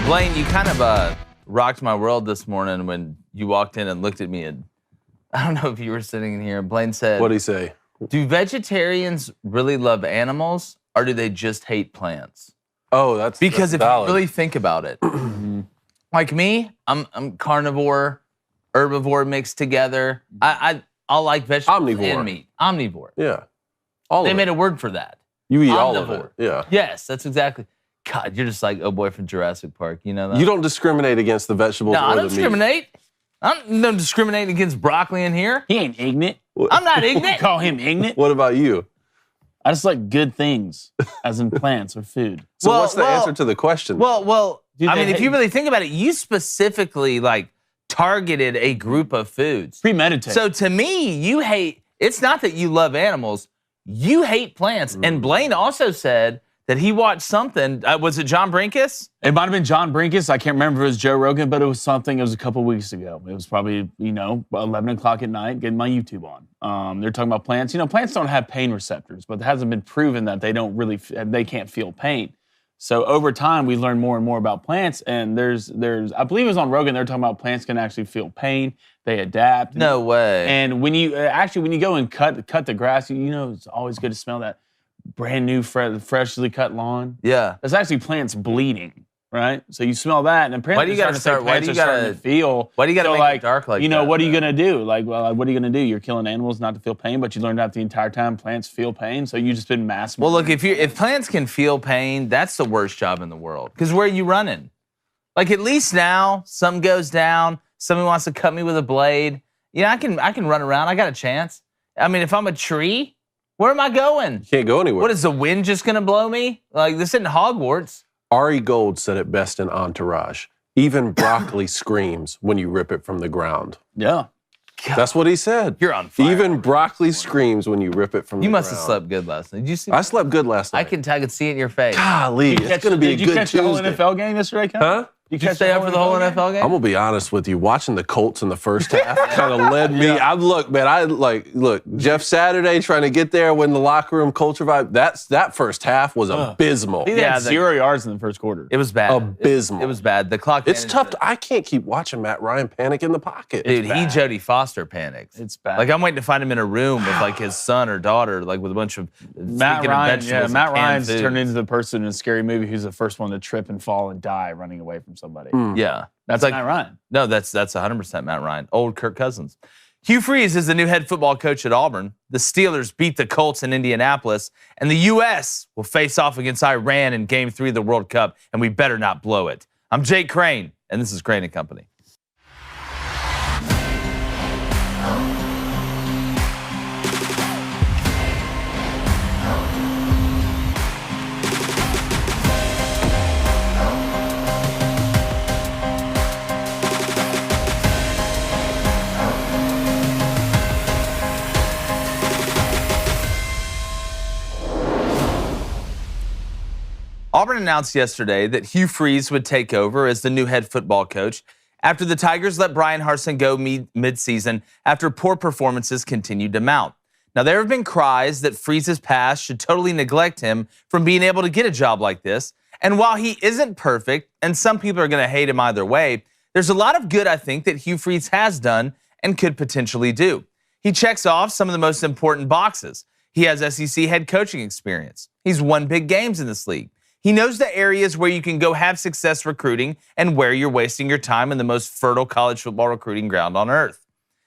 Blaine, you kind of rocked my world this morning when you walked in and looked at me. And I don't know if you were sitting in here. Blaine said, What'd he say? Do vegetarians really love animals or do they just hate plants? Oh, that's Because if valid. you really think about it, like me, I'm carnivore, herbivore mixed together. I'll like vegetables Omnivore. and meat. Omnivore. Yeah. All They of made it. a word for that. You eat all of Omnivore. it. Yeah. Yes, that's exactly. God, you're just like, oh boy from Jurassic Park. You know that? You don't discriminate against the vegetables No, or I don't the meat. discriminate. I'm not discriminating against broccoli in here. He ain't ignorant. I'm not ignorant. Call him ignorant. What about you? I just like good things, as in plants or food. So Well, what's the answer to the question? Well, Dude, I they mean, if hate- you really think about it, you specifically like targeted a group of foods. Premeditated. So to me, you hate, it's not that you love animals, you hate plants. And Blaine also said that he watched something, was it John Brinkus? It might have been John Brinkus. I can't remember if it was Joe Rogan, but it was something. It was a couple weeks ago. It was probably, 11 o'clock at night, getting my YouTube on. They're talking about plants. Plants don't have pain receptors, but it hasn't been proven that they don't really, they can't feel pain. So over time, we learn more and more about plants. And there's, I believe it was on Rogan, they're talking about plants can actually feel pain. They adapt. No way. And when you go and cut the grass, it's always good to smell that brand new, freshly cut lawn. Yeah. That's actually plants bleeding, right? So you smell that, and apparently Why do you gotta start- why do you starting gotta- to feel. why do you gotta so make it dark like that, what are you though? gonna do? What are you gonna do? You're killing animals not to feel pain, but you learned that the entire time plants feel pain. So you just been mass. Well, look, if plants can feel pain, that's the worst job in the world. Because where are you running? Like at least now, something goes down, somebody wants to cut me with a blade. I can run around. I got a chance. I mean, if I'm a tree, where am I going? Can't go anywhere. What is the wind just gonna blow me? Like this isn't Hogwarts. Ari Gold said it best in Entourage. Even broccoli screams when you rip it from the ground. Yeah. That's what he said. You're on fire. Even broccoli screams when you rip it from the You ground. must have slept good last night. Did you see? I slept good last night. I could see it in your face. Golly, it's going to be a Did you good catch the whole Tuesday. NFL game yesterday, Ken? Huh? Did you stay up for the whole NFL game? I'm gonna be honest with you. Watching the Colts in the first half kind of led me. Look, Jeff Saturday trying to get there when the locker room culture vibe. That first half was abysmal. He had Yeah, 0 yards in the first quarter. It was bad. Abysmal. It was bad. The clock. It's tough. management- I can't keep watching Matt Ryan panic in the pocket. Dude, he bad. Jodie Foster panics. It's bad. Like I'm waiting to find him in a room with like his son or daughter, like with a bunch of Matt speaking of Ryan, vegetables and Matt canned Ryan's foods. turned into the person in a scary movie who's the first one to trip and fall and die running away from somebody. Yeah, That's like Matt Ryan. no, that's 100% Matt Ryan, old Kirk Cousins. Hugh Freeze is the new head football coach at Auburn. The Steelers beat the Colts in Indianapolis, and the U.S. will face off against Iran in Game 3 of the World Cup, and we better not blow it. I'm Jake Crane, and this is Crane & Company. Auburn announced yesterday that Hugh Freeze would take over as the new head football coach after the Tigers let Brian Harsin go mid-season after poor performances continued to mount. Now, there have been cries that Freeze's past should totally neglect him from being able to get a job like this. And while he isn't perfect, and some people are going to hate him either way, there's a lot of good, I think, that Hugh Freeze has done and could potentially do. He checks off some of the most important boxes. He has SEC head coaching experience. He's won big games in this league. He knows the areas where you can go have success recruiting and where you're wasting your time in the most fertile college football recruiting ground on earth.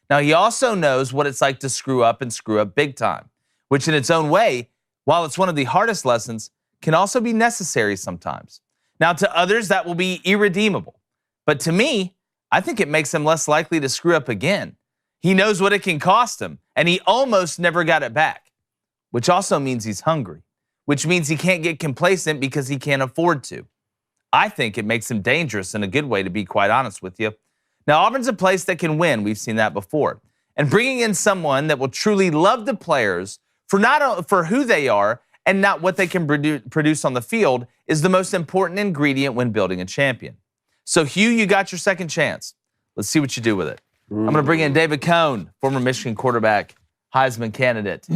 Now, he also knows what it's like to screw up and screw up big time, which in its own way, while it's one of the hardest lessons, can also be necessary sometimes. Now, to others, that will be irredeemable. But to me, I think it makes him less likely to screw up again. He knows what it can cost him, and he almost never got it back, which also means he's hungry, which means he can't get complacent because he can't afford to. I think it makes him dangerous in a good way, to be quite honest with you. Now, Auburn's a place that can win. We've seen that before. And bringing in someone that will truly love the players for who they are and not what they can produce on the field is the most important ingredient when building a champion. So, Hugh, you got your second chance. Let's see what you do with it. I'm going to bring in David Cohn, former Michigan quarterback, Heisman candidate.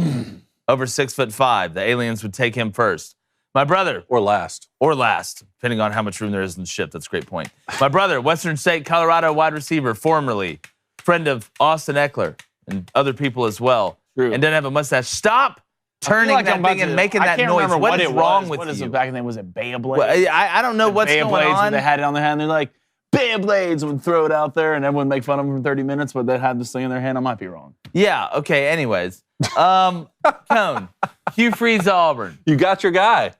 Over 6'5". The aliens would take him first. My brother. Or last. Depending on how much room there is in the ship. That's a great point. My brother, Western State, Colorado wide receiver, formerly friend of Austin Eckler and other people as well. True. And doesn't have a mustache. Stop turning that thing and making that noise. What is wrong with you? What is it back then? Was it Beyblades? Well, I don't know what's going on. They had it on their hand. They're like, Beyblades, would throw it out there, and everyone would make fun of them for 30 minutes, but they had this thing in their hand. I might be wrong. Yeah, okay, anyways. Cone, Hugh Freeze, Auburn. You got your guy.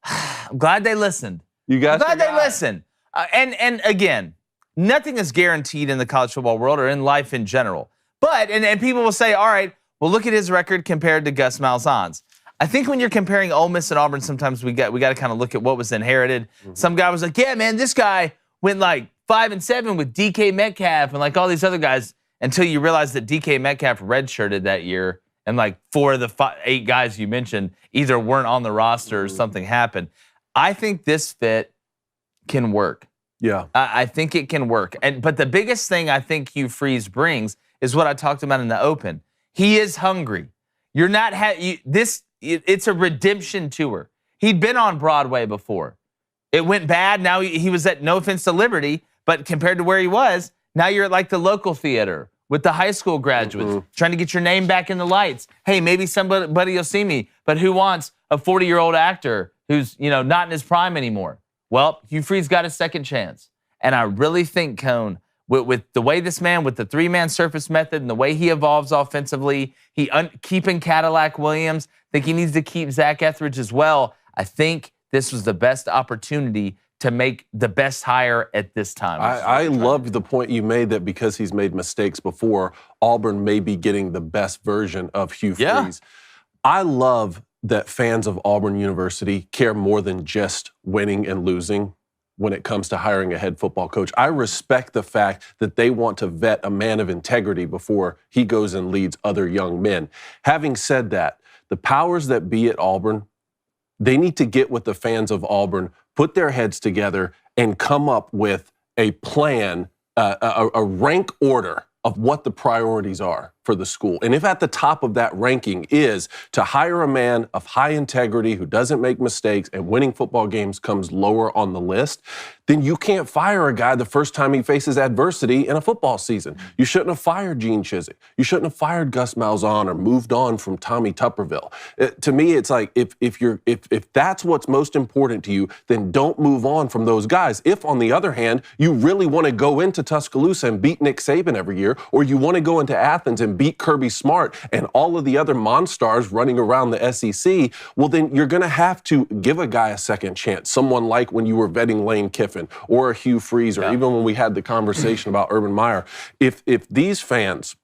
I'm glad they listened. You got I'm glad they listened. And again, nothing is guaranteed in the college football world or in life in general. But, and people will say, all right, well, look at his record compared to Gus Malzahn's. I think when you're comparing Ole Miss and Auburn, sometimes we got to kind of look at what was inherited. Mm-hmm. Some guy was like, yeah, man, this guy went like 5-7 with DK Metcalf and like all these other guys, until you realize that DK Metcalf redshirted that year, and like 4 of the 8 guys you mentioned either weren't on the roster or something happened. I think this fit can work. Yeah. I think it can work. But the biggest thing I think Hugh Freeze brings is what I talked about in the open. He is hungry. You're not it's a redemption tour. He'd been on Broadway before. It went bad. Now he was at, no offense to Liberty, but compared to where he was, now you're at like the local theater with the high school graduates, trying to get your name back in the lights. Hey, maybe somebody will see me, but who wants a 40-year-old actor who's, not in his prime anymore? Well, Hugh Freeze got a second chance. And I really think, Cone, with the way this man, with the 3-man surface method and the way he evolves offensively, keeping Cadillac Williams, I think he needs to keep Zach Etheridge as well. I think this was the best opportunity to make the best hire at this time. I loved the point you made that because he's made mistakes before, Auburn may be getting the best version of Hugh Freeze. Yeah. I love that fans of Auburn University care more than just winning and losing when it comes to hiring a head football coach. I respect the fact that they want to vet a man of integrity before he goes and leads other young men. Having said that, the powers that be at Auburn, they need to get with the fans of Auburn, put their heads together, and come up with a plan, a rank order of what the priorities are for the school. And if at the top of that ranking is to hire a man of high integrity who doesn't make mistakes and winning football games comes lower on the list, then you can't fire a guy the first time he faces adversity in a football season. You shouldn't have fired Gene Chizik. You shouldn't have fired Gus Malzahn or moved on from Tommy Tupperville. To me, it's like if that's what's most important to you, then don't move on from those guys. If, on the other hand, you really want to go into Tuscaloosa and beat Nick Saban every year, or you want to go into Athens and beat Kirby Smart and all of the other monsters running around the SEC, well, then you're going to have to give a guy a second chance. Someone like when you were vetting Lane Kiffin or a Hugh Freeze, or even when we had the conversation about Urban Meyer. If these fans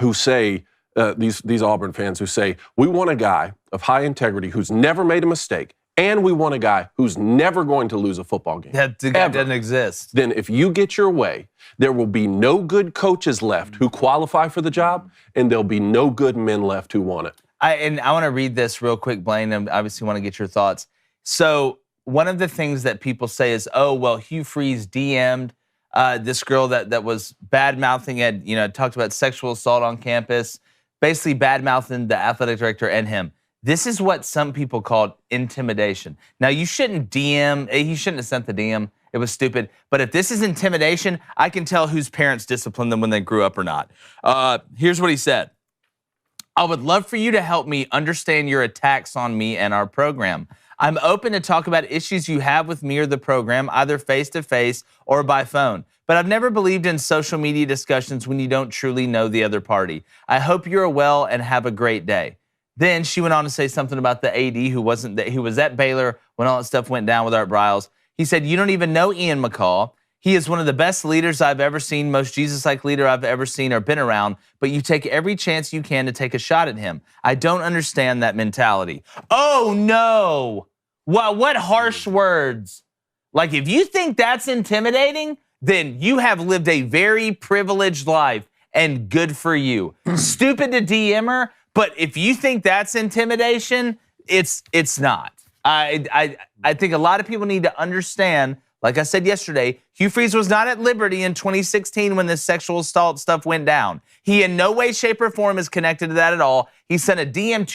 who say, these Auburn fans who say, we want a guy of high integrity who's never made a mistake, and we want a guy who's never going to lose a football game. That guy doesn't exist. Then if you get your way, there will be no good coaches left who qualify for the job, and there'll be no good men left who want it. I want to read this real quick, Blaine, and obviously want to get your thoughts. So one of the things that people say is, oh, well, Hugh Freeze DM'd this girl that was bad-mouthing, talked about sexual assault on campus, basically bad-mouthing the athletic director and him. This is what some people called intimidation. Now, you shouldn't DM. He shouldn't have sent the DM. It was stupid. But if this is intimidation, I can tell whose parents disciplined them when they grew up or not. Here's what he said. I would love for you to help me understand your attacks on me and our program. I'm open to talk about issues you have with me or the program, either face-to-face or by phone. But I've never believed in social media discussions when you don't truly know the other party. I hope you're well and have a great day. Then she went on to say something about the AD who was at Baylor when all that stuff went down with Art Briles. He said, you don't even know Ian McCall. He is one of the best leaders I've ever seen, most Jesus-like leader I've ever seen or been around, but you take every chance you can to take a shot at him. I don't understand that mentality. Oh, no. What harsh words. Like, if you think that's intimidating, then you have lived a very privileged life, and good for you. Stupid to DM her, but if you think that's intimidation, it's not. I think a lot of people need to understand, like I said yesterday, Hugh Freeze was not at Liberty in 2016 when this sexual assault stuff went down. He in no way, shape, or form is connected to that at all. He sent a DM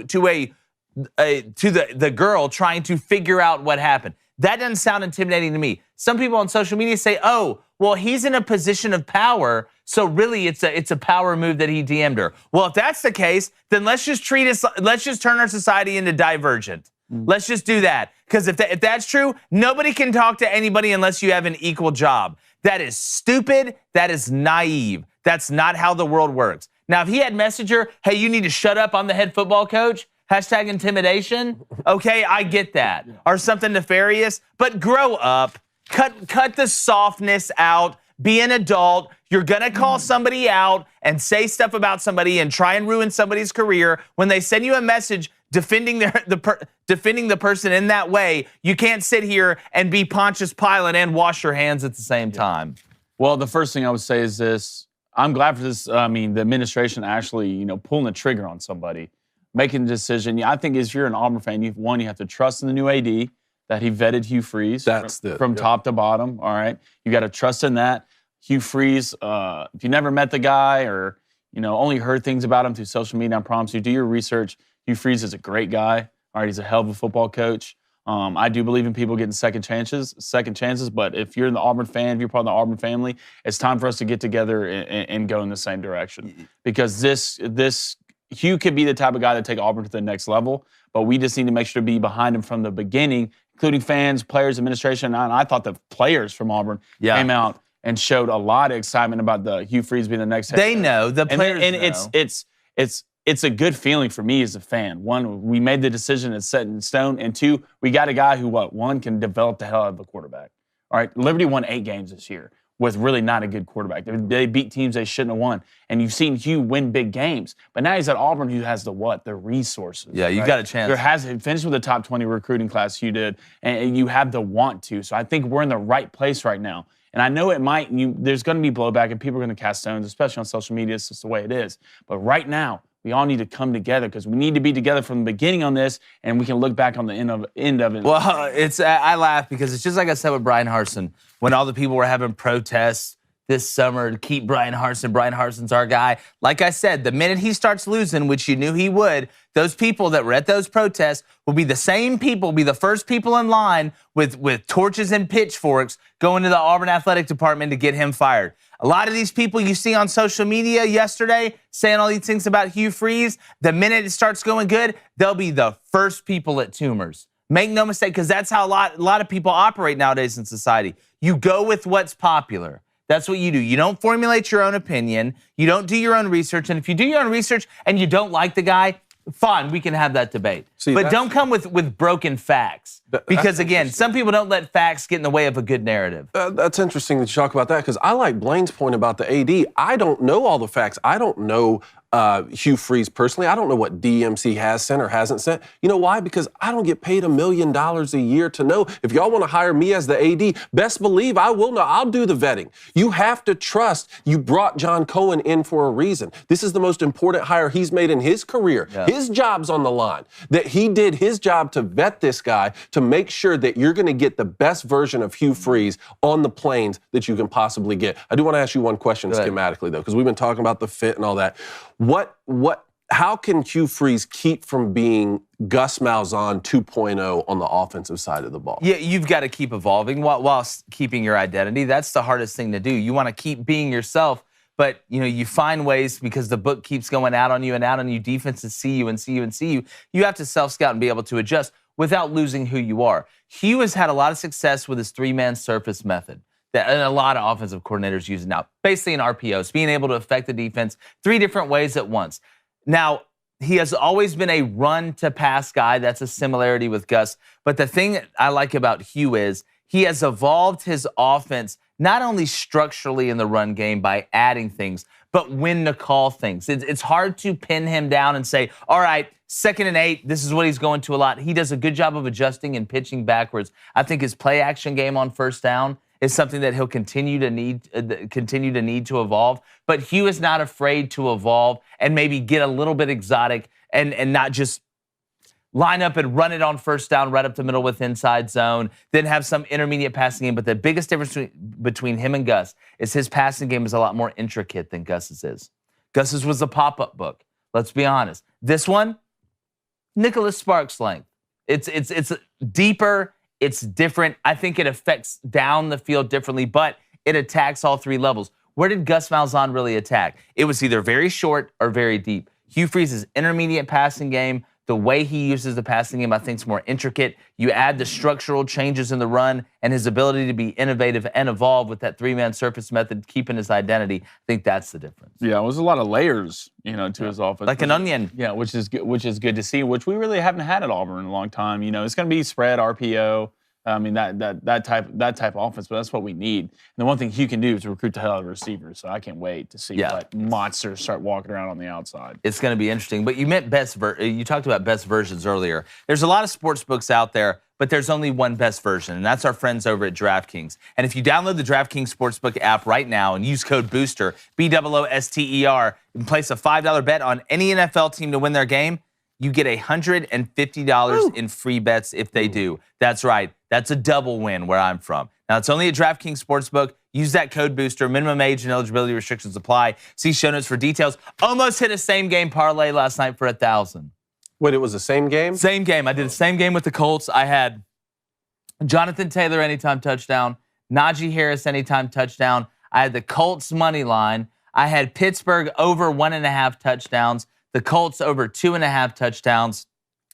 to a to the girl trying to figure out what happened. That doesn't sound intimidating to me. Some people on social media say, oh, well, he's in a position of power, so really it's a power move that he DM'd her. Well, if that's the case, then let's just turn our society into divergent. Let's just do that. Because if that's true, nobody can talk to anybody unless you have an equal job. That is stupid. That is naive. That's not how the world works. Now, if he had messaged her, hey, you need to shut up, I'm the head football coach, hashtag intimidation, okay, I get that. Or something nefarious, but grow up. Cut the softness out. Be an adult. You're going to call somebody out and say stuff about somebody and try and ruin somebody's career. When they send you a message defending the person in that way, you can't sit here and be Pontius Pilate and wash your hands at the same time. Well, the first thing I would say is this. I'm glad for this. I mean, the administration actually, pulling the trigger on somebody, making a decision. I think if you're an Auburn fan, you have to trust in the new AD that he vetted Hugh Freeze from top to bottom. All right, you got to trust in that. Hugh Freeze, if you never met the guy or only heard things about him through social media, I promise you, do your research. Hugh Freeze is a great guy. All right, he's a hell of a football coach. I do believe in people getting second chances. But if you're the Auburn fan, if you're part of the Auburn family, it's time for us to get together and go in the same direction. Because this Hugh could be the type of guy that take Auburn to the next level. But we just need to make sure to be behind him from the beginning, including fans, players, administration. And I thought the players from Auburn came out and showed a lot of excitement about the Hugh Freeze being the next head coach. They know. The players know. It's a good feeling for me as a fan. One, we made the decision, it's set in stone. And two, we got a guy who, one, can develop the hell out of a quarterback. All right, Liberty won 8 games this year with really not a good quarterback. They beat teams they shouldn't have won. And you've seen Hugh win big games. But now he's at Auburn, who has the resources. Yeah, you got a chance. Finished with the top 20 recruiting class, Hugh did, and you have the want to. So I think we're in the right place right now. And I know there's going to be blowback and people are going to cast stones, especially on social media. It's just the way it is. But right now, we all need to come together because we need to be together from the beginning on this, and we can look back on the end of it. Well, I laugh because it's just like I said with Brian Harsin. When all the people were having protests this summer to keep Brian Harsin's our guy. Like I said, the minute he starts losing, which you knew he would, those people that were at those protests will be the same people, be the first people in line with torches and pitchforks going to the Auburn athletic department to get him fired. A lot of these people you see on social media yesterday saying all these things about Hugh Freeze, the minute it starts going good, they'll be the first people at tumors. Make no mistake, because that's how a lot of people operate nowadays in society. You go with what's popular. That's what you do. You don't formulate your own opinion. You don't do your own research. And if you do your own research and you don't like the guy, fine, we can have that debate. But don't come with broken facts. Because, again, some people don't let facts get in the way of a good narrative. That's interesting that you talk about that, because I like Blaine's point about the AD. I don't know all the facts. I don't know Hugh Freeze personally. I don't know what DMC has sent or hasn't sent. You know why? Because I don't get paid $1 million a year to know. If y'all want to hire me as the AD, best believe I will know. I'll do the vetting. You have to trust you brought John Cohen in for a reason. This is the most important hire he's made in his career. Yeah. His job's on the line. That he did his job to vet this guy to make sure that you're going to get the best version of Hugh Freeze on the planes that you can possibly get. I do want to ask you one question schematically, though, because we've been talking about the fit and all that. How can Hugh Freeze keep from being Gus Malzahn 2.0 on the offensive side of the ball? Yeah, you've got to keep evolving while keeping your identity. That's the hardest thing to do. You want to keep being yourself, but you find ways, because the book keeps going out on you and out on you. Defenses see you and see you and see you. You have to self-scout and be able to adjust without losing who you are. Hugh has had a lot of success with his 3-man surface method. And a lot of offensive coordinators use it now. Basically an RPO, being able to affect the defense 3 different ways at once. Now, he has always been a run-to-pass guy. That's a similarity with Gus. But the thing I like about Hugh is he has evolved his offense not only structurally in the run game by adding things, but when to call things. It's hard to pin him down and say, all right, 2nd and 8, this is what he's going to a lot. He does a good job of adjusting and pitching backwards. I think his play-action game on first down is something that he'll continue to need to evolve. But Hugh is not afraid to evolve and maybe get a little bit exotic and not just line up and run it on first down right up the middle with inside zone, then have some intermediate passing game. But the biggest difference between him and Gus is his passing game is a lot more intricate than Gus's is. Gus's was a pop-up book. Let's be honest. This one, Nicholas Sparks length. It's deeper. It's different. I think it affects down the field differently, but it attacks all three levels. Where did Gus Malzahn really attack? It was either very short or very deep. Hugh Freeze's intermediate passing game, the way he uses the passing game, I think is more intricate. You add the structural changes in the run and his ability to be innovative and evolve with that three-man surface method, keeping his identity. I think that's the difference. Yeah, it was a lot of layers, to his offense. Like an onion. Yeah, which is good to see, which we really haven't had at Auburn in a long time. It's going to be spread, RPO. I mean, that type of offense, but that's what we need. And the one thing Hugh can do is recruit the hell out of receivers. So I can't wait to see what monsters start walking around on the outside. It's going to be interesting. But you meant you talked about best versions earlier. There's a lot of sports books out there, but there's only one best version, and that's our friends over at DraftKings. And if you download the DraftKings Sportsbook app right now and use code BOOSTER, BOOSTER, and place a $5 bet on any NFL team to win their game, you get $150 in free bets if they do. That's right. That's a double win where I'm from. Now, it's only a DraftKings Sportsbook. Use that code BOOSTER. Minimum age and eligibility restrictions apply. See show notes for details. Almost hit a same-game parlay last night for 1,000. Wait, it was the same game? Same game. I did the same game with the Colts. I had Jonathan Taylor anytime touchdown, Najee Harris anytime touchdown. I had the Colts money line. I had Pittsburgh over 1.5 touchdowns. The Colts over 2.5 touchdowns,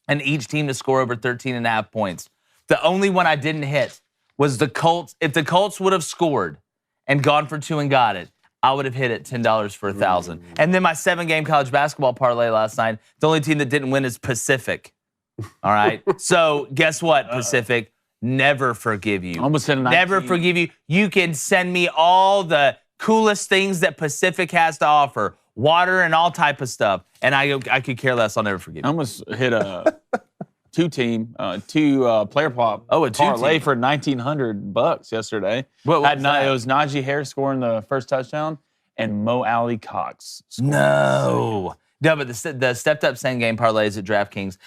and each team to score over 13.5 points. The only one I didn't hit was the Colts. If the Colts would have scored and gone for 2 and got it, I would have hit it $10 for 1,000. And then my 7-game college basketball parlay last night, the only team that didn't win is Pacific. All right? So guess what, Pacific? Never forgive you. Almost hit a 19. Never forgive you. You can send me all the coolest things that Pacific has to offer. Water and all type of stuff. And I could care less. I'll never forget. I almost hit a two-player prop parlay for $1,900 yesterday. What was that? It was Najee Harris scoring the first touchdown and Mo Alley Cox scoring. No, but the stepped-up same-game parlays at DraftKings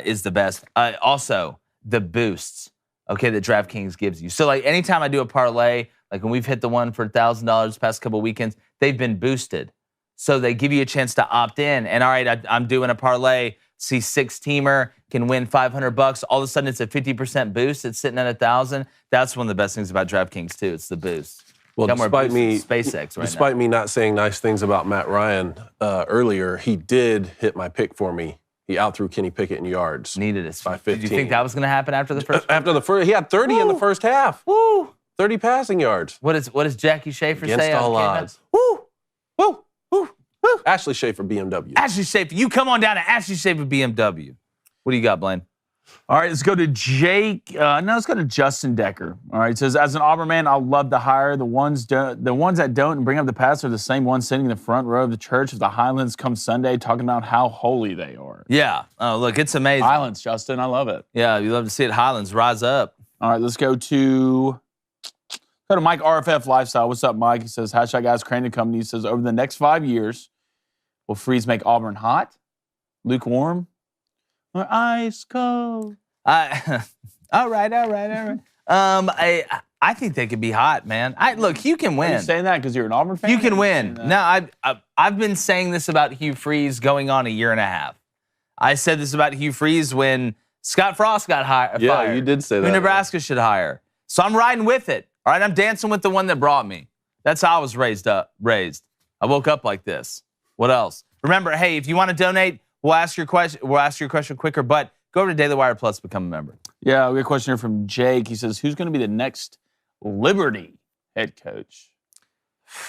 is the best. Also, the boosts, that DraftKings gives you. So, like, anytime I do a parlay, like when we've hit the one for $1,000 the past couple weekends, they've been boosted. So they give you a chance to opt in. And all right, I'm doing a parlay. See 6-teamer can win $500. All of a sudden, it's a 50% boost. It's sitting at 1,000. That's one of the best things about DraftKings too. It's the boost. Well, despite me not saying nice things about Matt Ryan earlier, he did hit my pick for me. He outthrew Kenny Pickett in yards. Needed it by 15. Did you think that was going to happen after the first? After the first, he had 30 in the first half. Woo! 30 passing yards. What does Jackie Schaefer say? Against all odds. Woo! Woo! Woo! Woo! Ashley Schaefer, BMW. Ashley Schaefer, you come on down to Ashley Schaefer, BMW. What do you got, Blaine? All right, let's go to Jake. Let's go to Justin Decker. All right, it says, as an Auburn man, I'll love to hire. The ones that don't and bring up the past are the same ones sitting in the front row of the church of the Highlands come Sunday talking about how holy they are. Yeah. Oh, look, it's amazing. Highlands, Justin, I love it. Yeah, you love to see it. Highlands, rise up. All right, let's go to Mike RFF Lifestyle. What's up, Mike? He says, hashtag Guys Crane & Company. He says, over the next 5 years, will Freeze make Auburn hot, lukewarm, or ice cold? All right. I think they could be hot, man. Look, Hugh can win. Are you saying that because you're an Auburn fan? You can win. No, I've been saying this about Hugh Freeze going on a year and a half. I said this about Hugh Freeze when Scott Frost got fired. Yeah, you did say that. Who Nebraska should hire. So I'm riding with it. All right, I'm dancing with the one that brought me. That's how I was raised. I woke up like this. What else? Remember, hey, if you want to donate, we'll ask your question quicker, but go over to Daily Wire Plus, become a member. Yeah, we got a question here from Jake. He says, who's going to be the next Liberty head coach?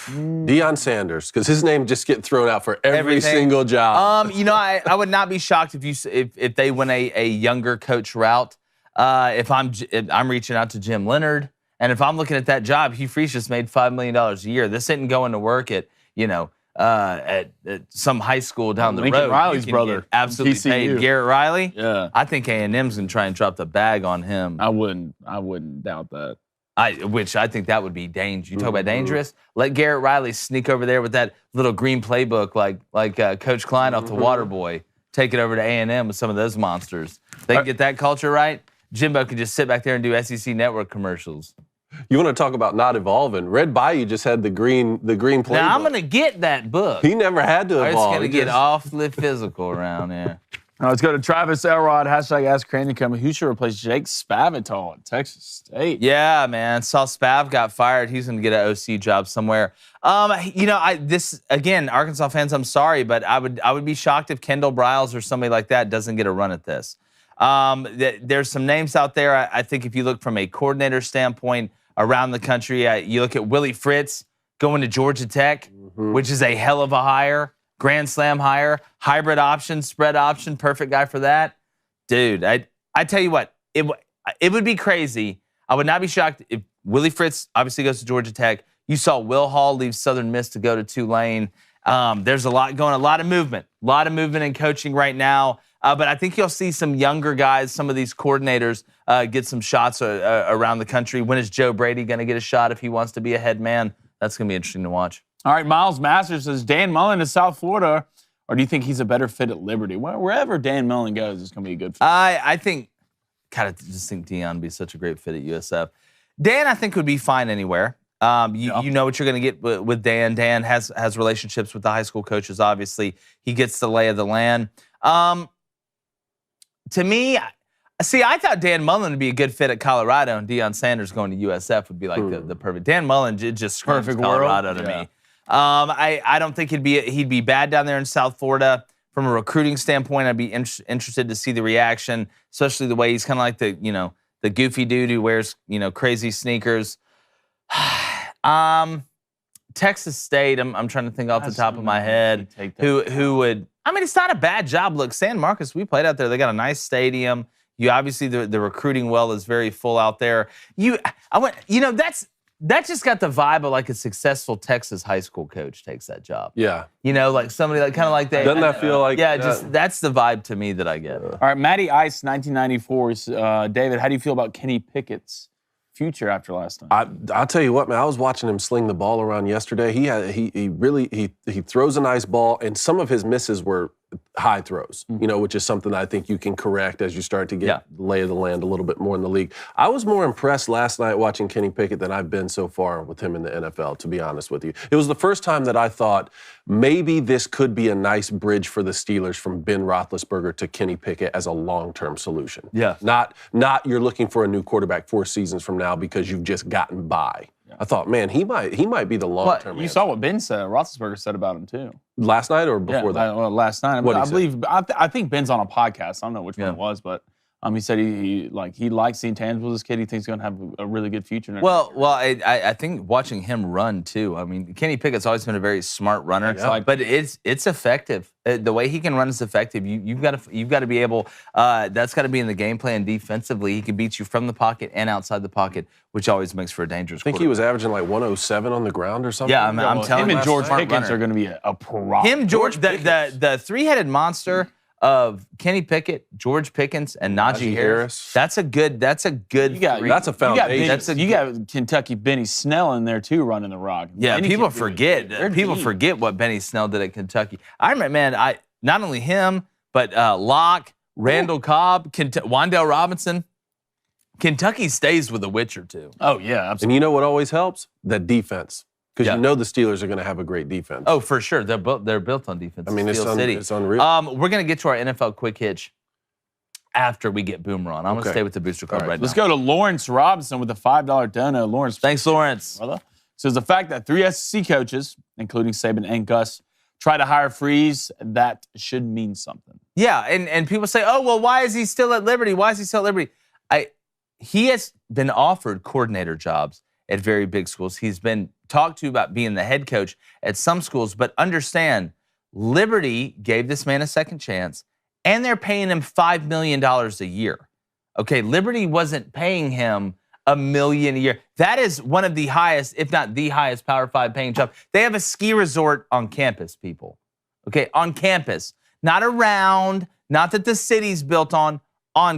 Deion Sanders, because his name just gets thrown out for every single job. I would not be shocked if they went a younger coach route. If I'm reaching out to Jim Leonard, and if I'm looking at that job, Hugh Freeze just made $5 million a year. This isn't going to work at some high school down the Lincoln road. Riley's brother, absolutely TCU. paid. Garrett Riley. Yeah, I think A&M's gonna try and drop the bag on him. I wouldn't doubt that. Which I think that would be dangerous. You talk about dangerous. Let Garrett Riley sneak over there with that little green playbook, like Coach Klein off the Waterboy. Take it over to A&M with some of those monsters. They can get that culture right. Jimbo can just sit back there and do SEC Network commercials. You want to talk about not evolving? Red Bayou just had the green playbook. Now I'm gonna get that book. He never had to evolve. It's gonna get awfully physical around here. Let's go to Travis Elrod. Hashtag Ask Crane to come. Who should replace Jake Spavital at Texas State? Yeah, man. Saw Spav got fired. He's going to get an OC job somewhere. This again, Arkansas fans, I'm sorry, but I would be shocked if Kendall Briles or somebody like that doesn't get a run at this. There's some names out there. I think if you look from a coordinator standpoint around the country, you look at Willie Fritz going to Georgia Tech, which is a hell of a hire. Grand Slam hire, hybrid option, spread option, perfect guy for that. Dude, I tell you what, it would be crazy. I would not be shocked if Willie Fritz obviously goes to Georgia Tech. You saw Will Hall leave Southern Miss to go to Tulane. There's a lot of movement in coaching right now. But I think you'll see some younger guys, some of these coordinators get some shots around the country. When is Joe Brady going to get a shot if he wants to be a head man? That's going to be interesting to watch. All right, Miles Masters says, Dan Mullen to South Florida, or do you think he's a better fit at Liberty? Wherever Dan Mullen goes, it's going to be a good fit. I think, kind of just think Deion would be such a great fit at USF. Dan, I think, would be fine anywhere. You know what you're going to get with Dan. Dan has relationships with the high school coaches, obviously. He gets the lay of the land. To me, I thought Dan Mullen would be a good fit at Colorado, and Deion Sanders going to USF would be like the perfect. Dan Mullen just screams Perfect Colorado world. to me. I don't think he'd be bad down there in South Florida. From a recruiting standpoint, I'd be interested to see the reaction, especially the way he's kind of like the goofy dude who wears crazy sneakers. Texas State, I'm trying to think off the top of my head who would. I mean, it's not a bad job. Look, San Marcos, we played out there. They got a nice stadium. You obviously the recruiting well is very full out there. That just got the vibe of like a successful Texas high school coach takes that job. Yeah. Like somebody like kind of like that. Doesn't that feel like? Yeah, just that's the vibe to me that I get. All right, Matty Ice, 1994. David, how do you feel about Kenny Pickett's future after last night? I'll tell you what, man. I was watching him sling the ball around yesterday. He throws a nice ball, and some of his misses were high throws, which is something that I think you can correct as you start to get the lay of the land a little bit more in the league. I was more impressed last night watching Kenny Pickett than I've been so far with him in the NFL, to be honest with you. It was the first time that I thought maybe this could be a nice bridge for the Steelers from Ben Roethlisberger to Kenny Pickett as a long-term solution. Yeah. Not you're looking for a new quarterback 4 seasons from now because you've just gotten by. I thought, man, he might be the long-term answer. You saw what Ben said. Roethlisberger said about him too. Last night or before that? Well, last night. I think Ben's on a podcast. I don't know which one it was, but he said he likes seeing tangibles. This kid, he thinks he's going to have a really good future. I think watching him run too. I mean, Kenny Pickett's always been a very smart runner, but it's effective. The way he can run is effective. You've got to be able. That's got to be in the game plan defensively. He can beat you from the pocket and outside the pocket, which always makes for a dangerous. I think he was averaging like 107 on the ground or something. Yeah, I'm telling you, him and George Pickens are going to be a problem. Him, George, the three-headed monster of Kenny Pickett, George Pickens, and Najee Harris. That's a good. That's a foundation. You got Kentucky Benny Snell in there too, running the rock. Yeah, people forget. People forget what Benny Snell did at Kentucky. I remember, man. Not only him, but Locke, Randall Cobb, Wan'Dale Robinson. Kentucky stays with a witch or two. Oh yeah, absolutely. And you know what always helps? That defense. Because you know the Steelers are going to have a great defense. Oh, for sure. They're built on defense. I mean, it's unreal. We're going to get to our NFL quick hitch after we get Boomer on. I'm going to stay with the booster card right now. Let's go to Lawrence Robinson with a $5 dono. Lawrence. Thanks, Lawrence. Brother. So the fact that 3 SEC coaches, including Saban and Gus, try to hire Freeze, that should mean something. Yeah, and people say, oh, well, why is he still at Liberty? Why is he still at Liberty? He has been offered coordinator jobs at very big schools. He's been talked to about being the head coach at some schools, but understand, Liberty gave this man a second chance, and they're paying him $5 million a year. Okay, Liberty wasn't paying him $1 million a year. That is one of the highest, if not the highest, Power 5 paying job. They have a ski resort on campus, people. Okay, on campus. Not around, not that the city's built on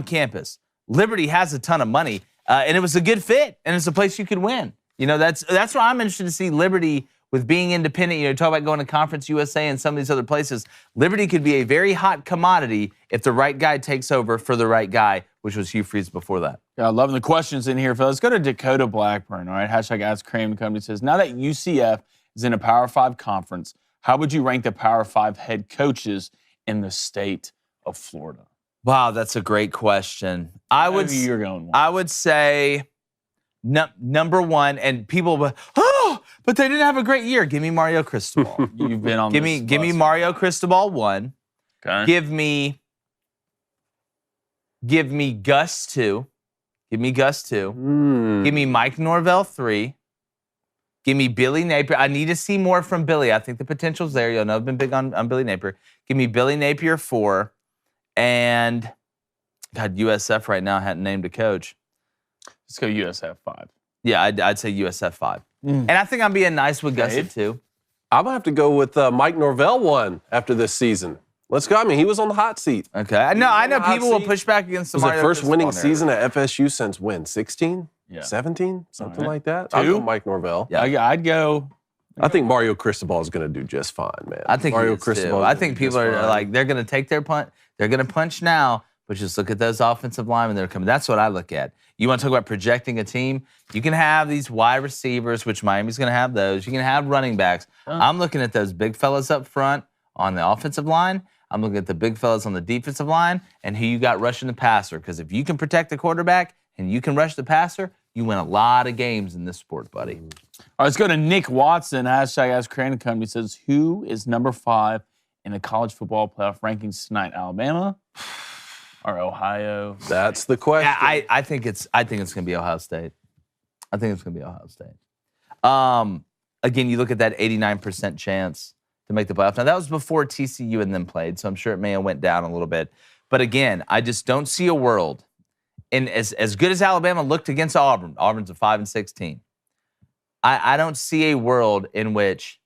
campus. Liberty has a ton of money, and it was a good fit, and it's a place you could win. That's why I'm interested to see Liberty with being independent. Talk about going to Conference USA and some of these other places. Liberty could be a very hot commodity if the right guy takes over for the right guy, which was Hugh Freeze before that. Yeah, loving the questions in here, fellas. Let's go to Dakota Blackburn, all right? Hashtag Ask Cram Company says, now that UCF is in a Power 5 conference, how would you rank the Power 5 head coaches in the state of Florida? Wow, that's a great question. I would say number one, and people will, but they didn't have a great year. Give me Mario Cristobal. You've been on give me Mario Cristobal 1. Okay. Give me Gus 2. Give me Gus 2. Give me Mike Norvell 3. Give me Billy Napier. I need to see more from Billy. I think the potential's there. You'll know I've been big on Billy Napier. Give me Billy Napier 4. And, God, USF right now hadn't named a coach. Let's go USF 5. Yeah, I'd say USF 5. And I think I'm being nice with Gus at 2. I'm going to have to go with Mike Norvell 1 after this season. Let's go. I mean, he was on the hot seat. Okay. I know people will push back against the It was Mario the first winning Cristobal season at FSU since when? 16? Yeah. 17? Something like that? 2? I'd go Mike Norvell. Yeah. I'd go. I think Mario Cristobal is going to do just fine, man. I think Mario Cristobal. I think people are like, they're going to take their punt. They're going to punch now, but just look at those offensive linemen that are coming. That's what I look at. You want to talk about projecting a team? You can have these wide receivers, which Miami's going to have those. You can have running backs. I'm looking at those big fellas up front on the offensive line. I'm looking at the big fellas on the defensive line and who you got rushing the passer. Because if you can protect the quarterback and you can rush the passer, you win a lot of games in this sport, buddy. All right, let's go to Nick Watson. #AskCrane. He says, who is number 5 in the college football playoff rankings tonight? Alabama or Ohio? That's the question. Yeah, I think it's going to be Ohio State. I think it's going to be Ohio State. Again, you look at that 89% chance to make the playoff. Now, that was before TCU and them played, so I'm sure it may have went down a little bit. But again, I just don't see a world. And as good as Alabama looked against Auburn, Auburn's a 5-6 team. I don't see a world in which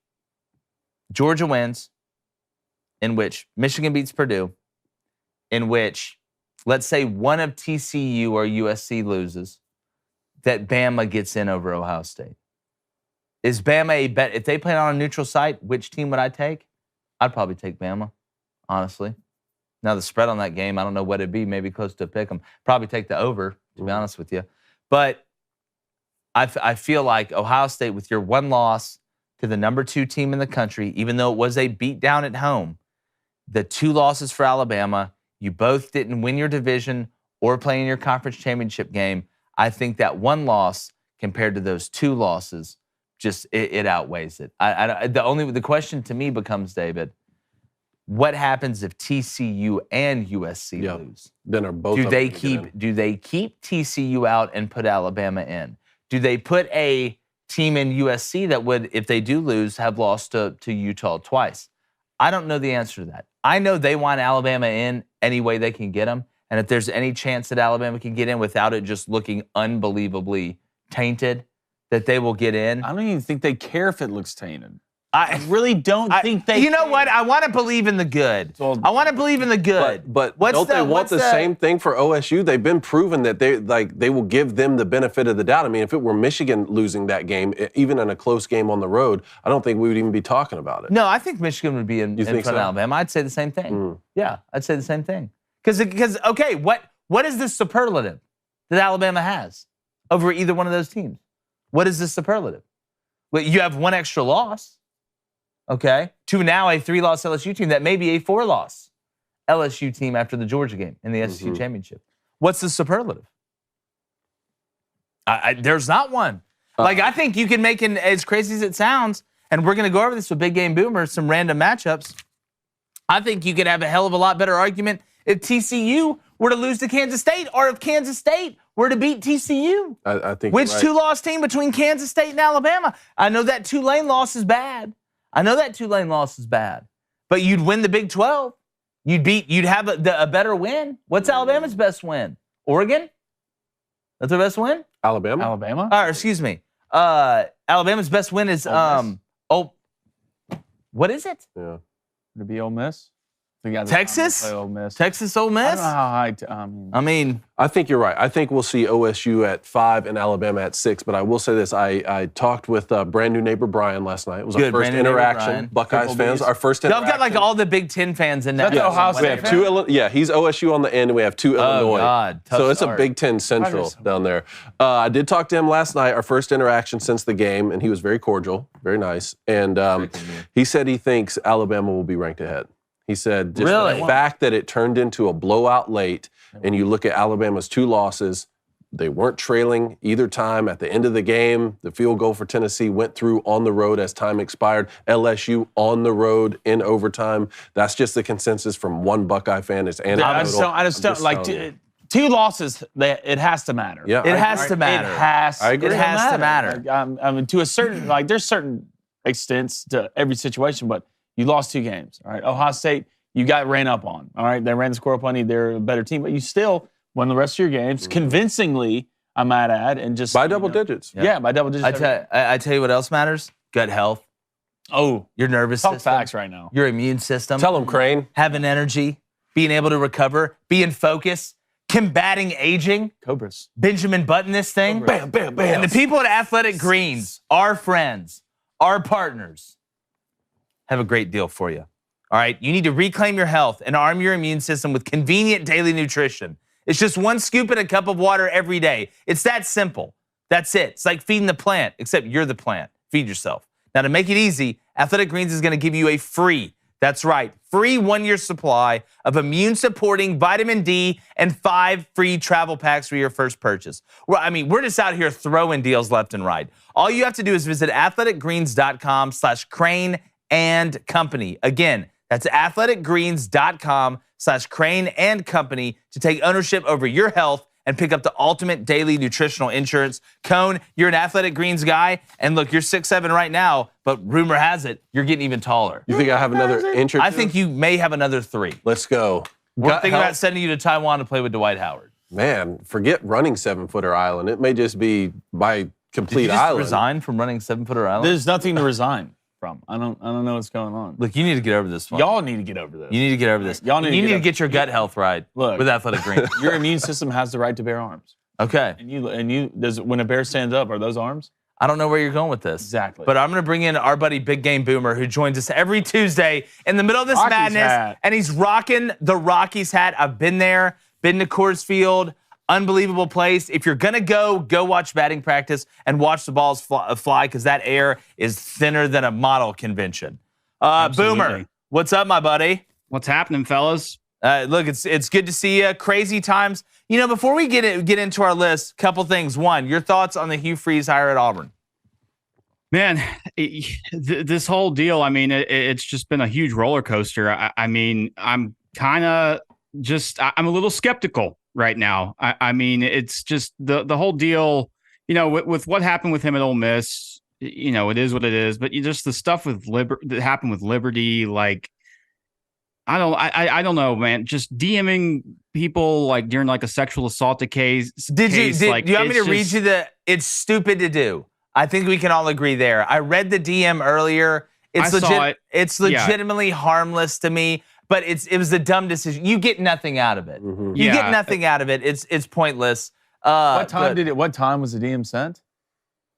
Georgia wins, in which Michigan beats Purdue, in which, let's say, one of TCU or USC loses, that Bama gets in over Ohio State. Is Bama a bet? If they play on a neutral site, which team would I take? I'd probably take Bama, honestly. Now, the spread on that game, I don't know what it'd be, maybe close to a pick 'em. Probably take the over, to be honest with you. But I feel like Ohio State, with your one loss to the number 2 team in the country, even though it was a beatdown at home, the 2 losses for Alabama, you both didn't win your division or play in your conference championship game. I think that one loss compared to those 2 losses, just it outweighs it. The question to me becomes, David, what happens if TCU and USC lose? Then are both do they keep TCU out and put Alabama in? Do they put a team in USC that would, if they do lose, have lost to Utah twice? I don't know the answer to that. I know they want Alabama in any way they can get them, and if there's any chance that Alabama can get in without it just looking unbelievably tainted, that they will get in. I don't even think they care if it looks tainted. I really don't think they. You know what? I want to believe in the good. I want to believe in the good. But don't they want the same thing for OSU? They've been proven that they will give them the benefit of the doubt. I mean, if it were Michigan losing that game, even in a close game on the road, I don't think we would even be talking about it. No, I think Michigan would be in front of Alabama. I'd say the same thing. Yeah, I'd say the same thing. Because okay, what is the superlative that Alabama has over either one of those teams? What is the superlative? Well, you have one extra loss. Okay, to now a 3-loss LSU team that may be a 4-loss LSU team after the Georgia game in the SEC championship. What's the superlative? There's not one. I think you can make it as crazy as it sounds, and we're going to go over this with Big Game Boomer, some random matchups. I think you could have a hell of a lot better argument if TCU were to lose to Kansas State, or if Kansas State were to beat TCU. I think which 2-loss team between Kansas State and Alabama? I know that Tulane loss is bad. But you'd win the Big 12. You'd have a better win. What's Alabama's best win? Oregon? That's their best win? Alabama? Excuse me. Alabama's best win is what is it? Yeah. Would it be Ole Miss? Texas? Ole Miss. Texas Ole Miss? I don't know how high. I think you're right. I think we'll see OSU at 5 and Alabama at 6. But I will say this: I talked with brand new neighbor Brian last night. It was our first interaction. Buckeyes fans, our first interaction. Y'all got like all the Big Ten fans in that. Ohio we have 2. He's OSU on the end, and we have 2 Illinois. God, so it's a Big Ten Central down there. I did talk to him last night. Our first interaction since the game, and he was very cordial, very nice. And he said he thinks Alabama will be ranked ahead. He said just Really? the fact that it turned into a blowout late, and you look at Alabama's 2 losses, they weren't trailing either time. At the end of the game, the field goal for Tennessee went through on the road as time expired. LSU on the road in overtime. That's just the consensus from one Buckeye fan. It's anecdotal. I just don't like 2 losses. It has to matter. Yeah, It has to matter. I agree. It has to matter. Like, I mean, to a certain there's certain extents to every situation, but you lost 2 games. All right, Ohio State, you got ran up on. All right, they ran the score up on you. They're a better team, but you still won the rest of your games convincingly, I might add, and just By double digits. Yeah, by double digits. I tell you what else matters: gut health. Oh, Your nervous talk system, facts right now. your immune system, Tell them, Crane. having energy, being able to recover, being focused, combating aging. Cobras. Benjamin Button this thing. Bam, bam, bam. And the people at Athletic Greens, our friends, our partners, have a great deal for you. All right, you need to reclaim your health and arm your immune system with convenient daily nutrition. It's just 1 scoop in a cup of water every day. It's that simple. That's it. It's like feeding the plant, except you're the plant. Feed yourself. Now, to make it easy, Athletic Greens is going to give you a free 1-year supply of immune-supporting vitamin D and 5 free travel packs for your first purchase. Well, I mean, we're just out here throwing deals left and right. All you have to do is visit athleticgreens.com/Crane and Company. Again, that's athleticgreens.com/Crane and Company to take ownership over your health and pick up the ultimate daily nutritional insurance. Cone, you're an Athletic Greens guy, and look, you're 6'7" right now, but rumor has it you're getting even taller. You think I have another inch or 2? I think you may have another 3. Let's go. We're Gut thinking health. about sending you to Taiwan to play with Dwight Howard. Man, forget running 7-footer island. It may just be by Did complete you just island. resign from running 7-footer island? There's nothing to resign from. I don't know what's going on. Look, you need to get over this one. Y'all need to get over this. You need to get over this. Y'all need to you get need to over- get your gut health right Look. with Athletic Greens. Your immune system has the right to bear arms. Okay. And you does when a bear stands up, are those arms? I don't know where you're going with this. Exactly. But I'm going to bring in our buddy Big Game Boomer, who joins us every Tuesday in the middle of this Rockies madness. hat. And he's rocking the Rockies hat. I've been there, been to Coors Field. Unbelievable place. If you're going to go watch batting practice and watch the balls fly because that air is thinner than a model convention. Boomer, what's up, my buddy? What's happening, fellas? Look, it's good to see you. Crazy times. You know, before we get into our list, couple things. One, your thoughts on the Hugh Freeze hire at Auburn? Man, this whole deal, I mean, it's just been a huge roller coaster. I mean, I'm kind of I'm a little skeptical right now. I mean, it's just the whole deal, you know, with what happened with him at Ole Miss, you know, it is what it is. But just the stuff with that happened with Liberty, like, I don't know, man. Just DMing people like during like a sexual assault case. Do you want me to read you it's stupid to do? I think we can all agree there. I read the DM earlier. It's legitimately harmless to me, but it was a dumb decision. You get nothing out of it. Mm-hmm. You get nothing out of it. It's pointless. What time was the DM sent?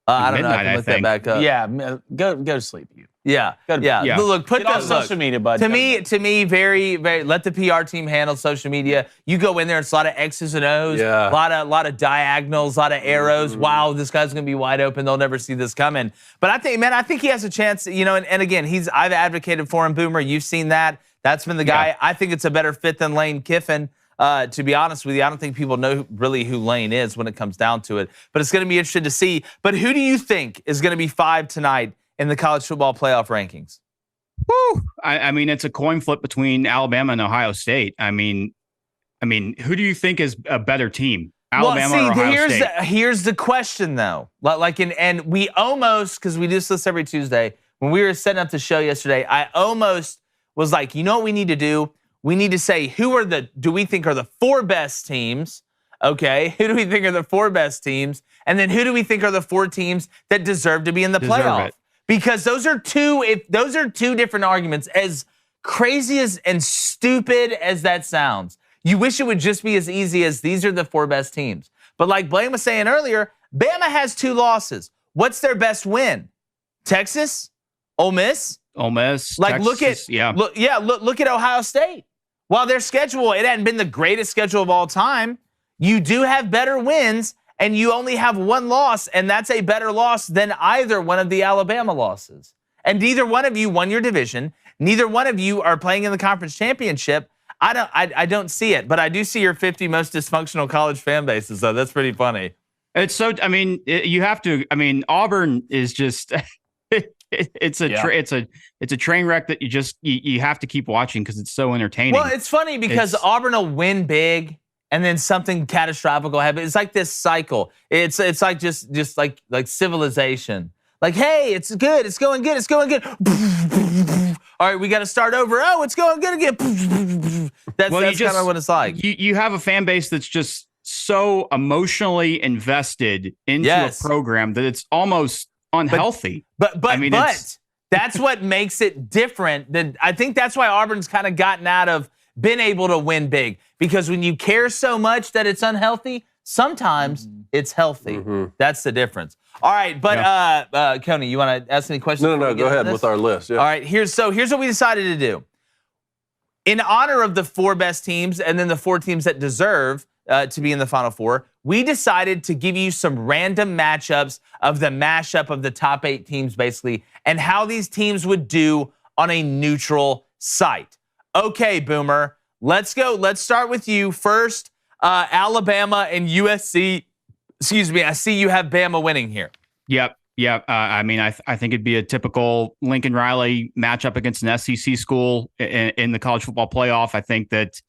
I don't know. I Midnight, can I look that think. back up. Yeah, go to sleep, you. Yeah. Yeah. Look, put Get on that social media, bud. To me, very, very. Let the PR team handle social media. You go in there, it's a lot of X's and O's, Yeah. a lot of diagonals, a lot of arrows. Mm-hmm. Wow, this guy's gonna be wide open. They'll never see this coming. But I think he has a chance. You know, and again, I've advocated for him. Boomer, you've seen that. That's been the guy. Yeah. I think it's a better fit than Lane Kiffin. To be honest with you, I don't think people know really who Lane is when it comes down to it. But it's going to be interesting to see. But who do you think is going to be 5 tonight in the college football playoff rankings? Woo! I mean, it's a coin flip between Alabama and Ohio State. I mean, who do you think is a better team, Alabama or Ohio State? Here's the question, though. And we almost, because we do this every Tuesday, when we were setting up the show yesterday, I almost was like, you know what we need to do? We need to say do we think are the 4 best teams? Okay, who do we think are the 4 best teams? And then who do we think are the 4 teams that deserve to be in the playoff? Because those are two different arguments. As crazy and stupid as that sounds, you wish it would just be as easy as these are the 4 best teams. But like Blaine was saying earlier, Bama has 2 losses. What's their best win? Texas? Ole Miss? Ole Miss. Like, Texas, look at Ohio State. While their schedule, it hadn't been the greatest schedule of all time, you do have better wins, and you only have 1 loss, and that's a better loss than either one of the Alabama losses. and neither one of you won your division. Neither one of you are playing in the conference championship. I don't see it, but I do see your 50 most dysfunctional college fan bases, so that's pretty funny. It's so, I mean, you have to, I mean, Auburn is just, it's a train wreck that you have to keep watching because it's so entertaining. Well, it's funny because Auburn will win big and then something catastrophic will happen. It's like this cycle. It's like just like civilization. Like, hey, it's good. It's going good. It's going good. All right, we got to start over. Oh, it's going good again. That's kind of what it's like. You have a fan base that's just so emotionally invested into a program that it's almost unhealthy. But that's what makes it different. I think that's why Auburn's kind of gotten out of been able to win big, because when you care so much that it's unhealthy, sometimes it's healthy. That's the difference. All right, but Coney, you want to ask any questions? No, go ahead with our list. Yeah. All right, here's what we decided to do. In honor of the 4 best teams and then the 4 teams that deserve to be in the Final Four, we decided to give you some random matchups of the mashup of the top 8 teams, basically, and how these teams would do on a neutral site. Okay, Boomer, let's go. Let's start with you first. Alabama and USC. Excuse me. I see you have Bama winning here. Yep. I mean, I think it'd be a typical Lincoln Riley matchup against an SEC school in the college football playoff. I think that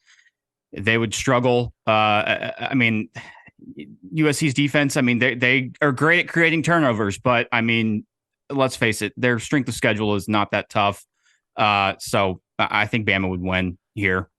they would struggle. I mean, USC's defense, I mean, they are great at creating turnovers, but I mean, let's face it, their strength of schedule is not that tough. So I think Bama would win here.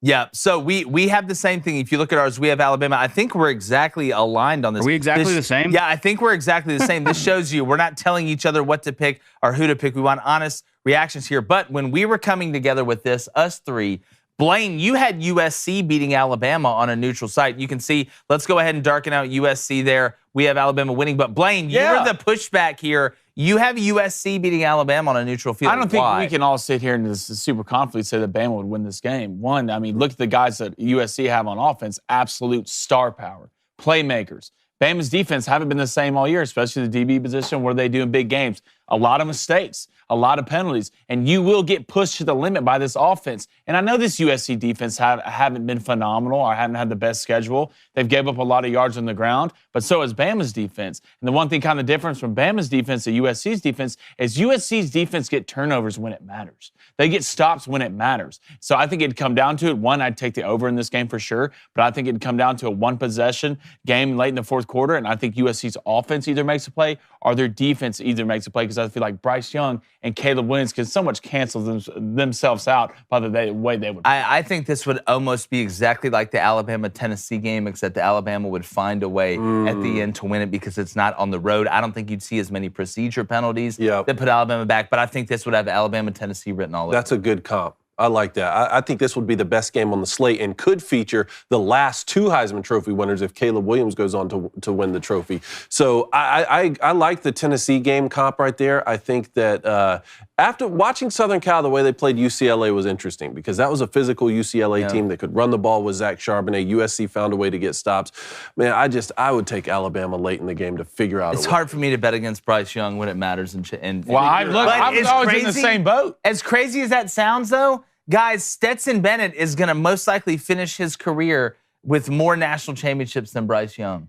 Yeah, so we have the same thing. If you look at ours, we have Alabama. I think we're exactly aligned on this. Are we exactly the same? Yeah, I think we're exactly the same. This shows you we're not telling each other what to pick or who to pick. We want honest reactions here. But when we were coming together with this, us 3, Blaine, you had USC beating Alabama on a neutral site. You can see, let's go ahead and darken out USC there. We have Alabama winning. But Blaine, you were the pushback here. You have USC beating Alabama on a neutral field. I don't think we can all sit here and just super confidently say that Bama would win this game. One, I mean, look at the guys that USC have on offense. Absolute star power. Playmakers. Bama's defense haven't been the same all year, especially the DB position. What are they doing in big games? A lot of mistakes, a lot of penalties, and you will get pushed to the limit by this offense. And I know this USC defense haven't been phenomenal or haven't had the best schedule. They've gave up a lot of yards on the ground, but so has Bama's defense. And the one thing kind of difference from Bama's defense to USC's defense is USC's defense get turnovers when it matters. They get stops when it matters. So I think it'd come down to it. One, I'd take the over in this game for sure, but I think it'd come down to a one-possession game late in the fourth quarter, and I think USC's offense either makes a play or their defense either makes a play, because I feel like Bryce Young and Caleb Williams can so much cancel themselves out by the way they would play. I think this would almost be exactly like the Alabama-Tennessee game, except the Alabama would find a way at the end to win it because it's not on the road. I don't think you'd see as many procedure penalties that put Alabama back, but I think this would have Alabama-Tennessee written all over. That's a good comp. I like that. I think this would be the best game on the slate and could feature the last 2 Heisman Trophy winners if Caleb Williams goes on to win the trophy. So I like the Tennessee game comp right there. I think that after watching Southern Cal, the way they played UCLA was interesting because that was a physical UCLA team that could run the ball with Zach Charbonnet. USC found a way to get stops. Man, I would take Alabama late in the game to figure out. It's hard for me to bet against Bryce Young when it matters. Well, I was always in the same boat. As crazy as that sounds, though, guys, Stetson Bennett is going to most likely finish his career with more national championships than Bryce Young.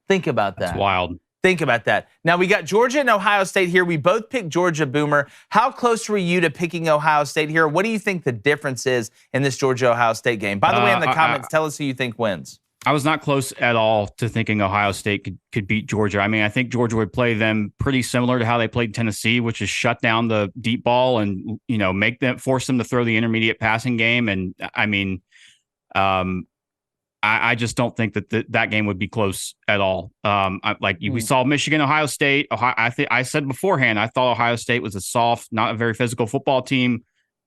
Think about that. That's wild. Think about that. Now, we got Georgia and Ohio State here. We both picked Georgia, Boomer. How close were you to picking Ohio State here? What do you think the difference is in this Georgia-Ohio State game? By the way, in the comments, tell us who you think wins. I was not close at all to thinking Ohio State could beat Georgia. I mean, I think Georgia would play them pretty similar to how they played Tennessee, which is shut down the deep ball and, force them to throw the intermediate passing game. And I mean, I just don't think that game would be close at all. We saw Michigan, Ohio State. I said beforehand, I thought Ohio State was a soft, not a very physical football team.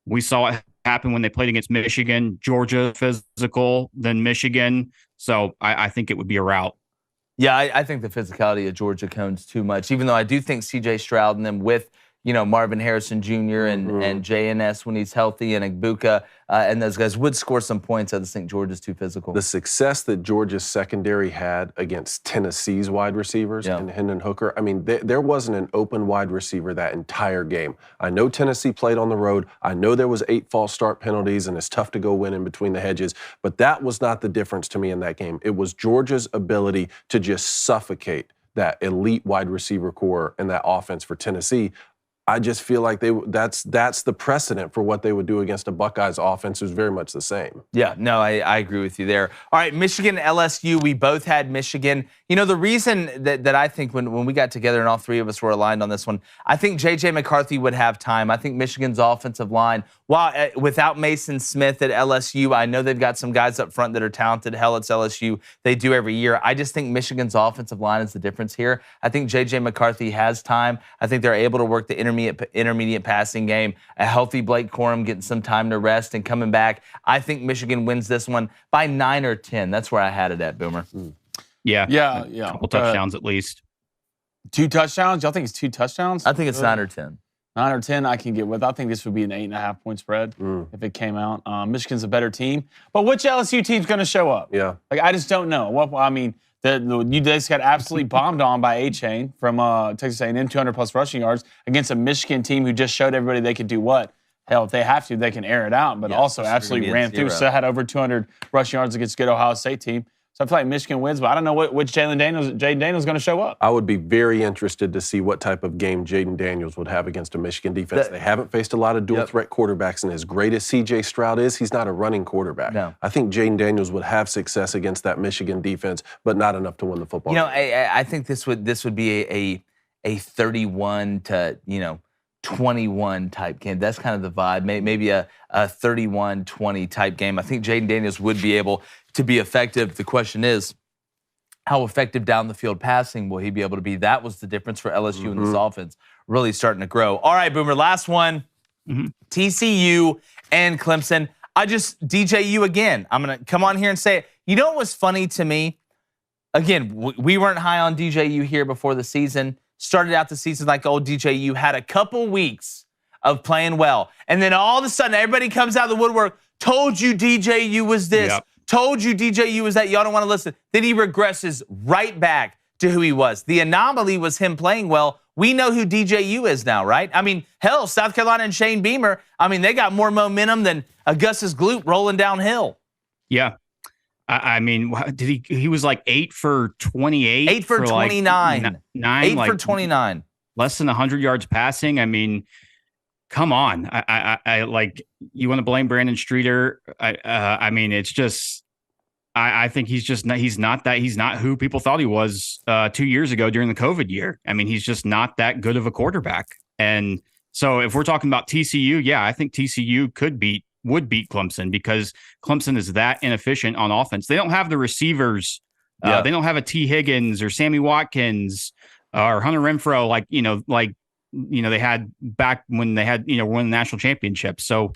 We saw it happen when they played against Michigan. Georgia physical, then Michigan. So I think it would be a rout. Yeah, I think the physicality of Georgia cones too much, even though I do think C.J. Stroud and them with Marvin Harrison Jr. and JNS when he's healthy, and Igbuka and those guys would score some points. I just think Georgia's too physical. The success that Georgia's secondary had against Tennessee's wide receivers and Hendon Hooker, I mean, there wasn't an open wide receiver that entire game. I know Tennessee played on the road. I know there was 8 false start penalties, and it's tough to go win in between the hedges, but that was not the difference to me in that game. It was Georgia's ability to just suffocate that elite wide receiver core and that offense for Tennessee. I just feel like that's the precedent for what they would do against a Buckeyes offense who's very much the same. Yeah, no, I agree with you there. All right, Michigan, LSU, we both had Michigan. The reason that I think when we got together and all three of us were aligned on this one, I think J.J. McCarthy would have time. I think Michigan's offensive line, while without Mason Smith at LSU, I know they've got some guys up front that are talented. Hell, it's LSU. They do every year. I just think Michigan's offensive line is the difference here. I think J.J. McCarthy has time. I think they're able to work the intermediate passing game. A healthy Blake Corum getting some time to rest and coming back. I think Michigan wins this one by 9 or 10. That's where I had it at, Boomer. Yeah. A couple touchdowns at least. 2 touchdowns? Y'all think it's 2 touchdowns? I think it's 9 or 10. 9 or 10 I can get with. I think this would be an 8.5 point spread if it came out. Michigan's a better team. But which LSU team's going to show up? Yeah. I just don't know. You just got absolutely bombed on by A-Chain from Texas A&M, 200-plus rushing yards against a Michigan team who just showed everybody they could do what? Hell, if they have to, they can air it out, but also absolutely ran through. So had over 200 rushing yards against a good Ohio State team. So I feel like Michigan wins, but I don't know which Jaden Daniels is going to show up. I would be very interested to see what type of game Jaden Daniels would have against a Michigan defense. They haven't faced a lot of dual-threat quarterbacks, and as great as C.J. Stroud is, he's not a running quarterback. No. I think Jaden Daniels would have success against that Michigan defense, but not enough to win the football game. I think this would be a 31 to 21 type game. That's kind of the vibe. Maybe a 31-20 type game. I think Jaden Daniels would be able to be effective. The question is, how effective down the field passing will he be able to be? That was the difference for LSU in this offense, really starting to grow. All right, Boomer, last one. TCU and Clemson. DJU again. I'm going to come on here and say it. You know what was funny to me? Again, we weren't high on DJU here before the season. Started out the season like old DJU, had a couple weeks of playing well. And then all of a sudden, everybody comes out of the woodwork, told you DJU was this, told you DJU was that, y'all don't want to listen. Then he regresses right back to who he was. The anomaly was him playing well. We know who DJU is now, right? I mean, hell, South Carolina and Shane Beamer, they got more momentum than Augustus Gloop rolling downhill. Yeah. He was like 8 for 28. 8 for 29. Like 9, 8 like for 29. Less than 100 yards passing. Come on. You want to blame Brandon Streeter? It's just, I think he's not who people thought he was 2 years ago during the COVID year. He's just not that good of a quarterback. And so if we're talking about TCU, I think TCU would beat Clemson because Clemson is that inefficient on offense. They don't have the receivers. They don't have a T. Higgins or Sammy Watkins or Hunter Renfrow they had back when they had won the national championship. So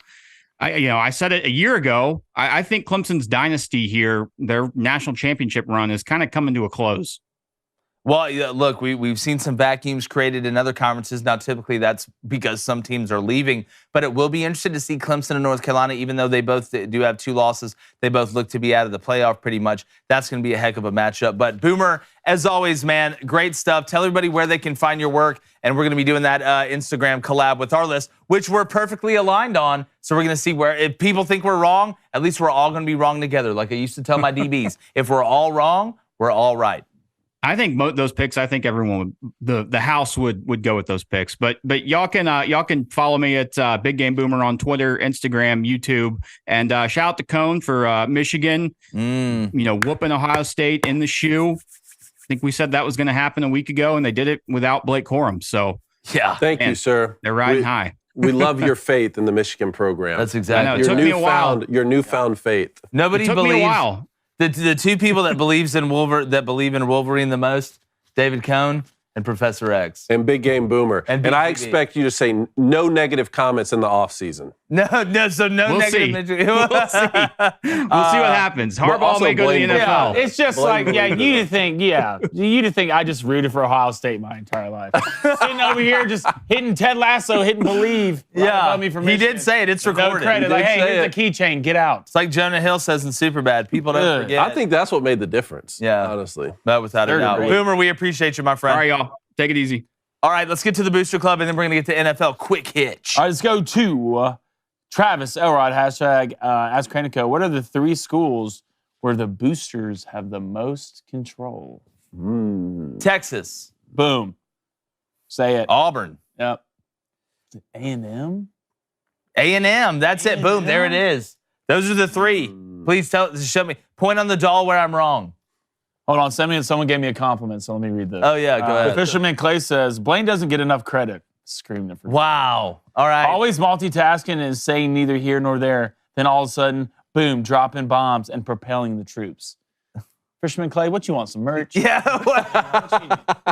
I said it a year ago. I think Clemson's dynasty here, their national championship run, is kind of coming to a close. Well, look, we've seen some vacuums created in other conferences. Now, typically that's because some teams are leaving, but it will be interesting to see Clemson and North Carolina, even though they both do have 2 losses. They both look to be out of the playoff pretty much. That's going to be a heck of a matchup. But Boomer, as always, man, great stuff. Tell everybody where they can find your work, and we're going to be doing that Instagram collab with our list, which we're perfectly aligned on. So we're going to see where, if people think we're wrong, at least we're all going to be wrong together. Like I used to tell my DBs, if we're all wrong, we're all right. I think those picks. I think everyone the house would go with those picks. But y'all can follow me at Big Game Boomer on Twitter, Instagram, YouTube, and shout out to Cone for Michigan. Whooping Ohio State in the shoe. I think we said that was going to happen a week ago, and they did it without Blake Corum. So thank you, sir. They're riding high. We love your faith in the Michigan program. That's exactly. It took me a while. Your newfound faith. Nobody it took believes. Me a while. The 2 people that believe in Wolverine the most, David Cone and Professor X. And Big Game Boomer. And I expect you to say no negative comments in the offseason. No, so no We'll negative see. mention. We'll see. We'll see what happens. Harbaugh also may go to the blame- NFL. It's just Blame like, the leader. you'd think I just rooted for Ohio State my entire life. Sitting over here just hitting Ted Lasso, hitting believe. Right above me from he Michigan. did say it. It's No recorded. credit. He Like, did hey, say here's the keychain. Get out. It's like Jonah Hill says in Superbad. People don't forget. I think that's what made the difference. Yeah. honestly. No, without a Third doubt. grade. Boomer, we appreciate you, my friend. All right, y'all. Take it easy. All right, let's get to the Booster Club, and then we're going to get to NFL Quick Hitch. All right, let's go to Travis Elrod, hashtag Ask Cranico. What are the 3 schools where the boosters have the most control? Texas, Boom. Say it. Auburn, Yep. A&M? A&M. That's it. Boom. There it is. Those are the 3. Please show me. Point on the doll where I'm wrong. Hold on, someone gave me a compliment, so let me read this. Oh, yeah, go ahead. Fisherman Clay says, Blaine doesn't get enough credit. Screaming it for Wow. All right. Always multitasking and saying neither here nor there. Then all of a sudden, boom, dropping bombs and propelling the troops. Fisherman Clay, what you want? Some merch? Yeah.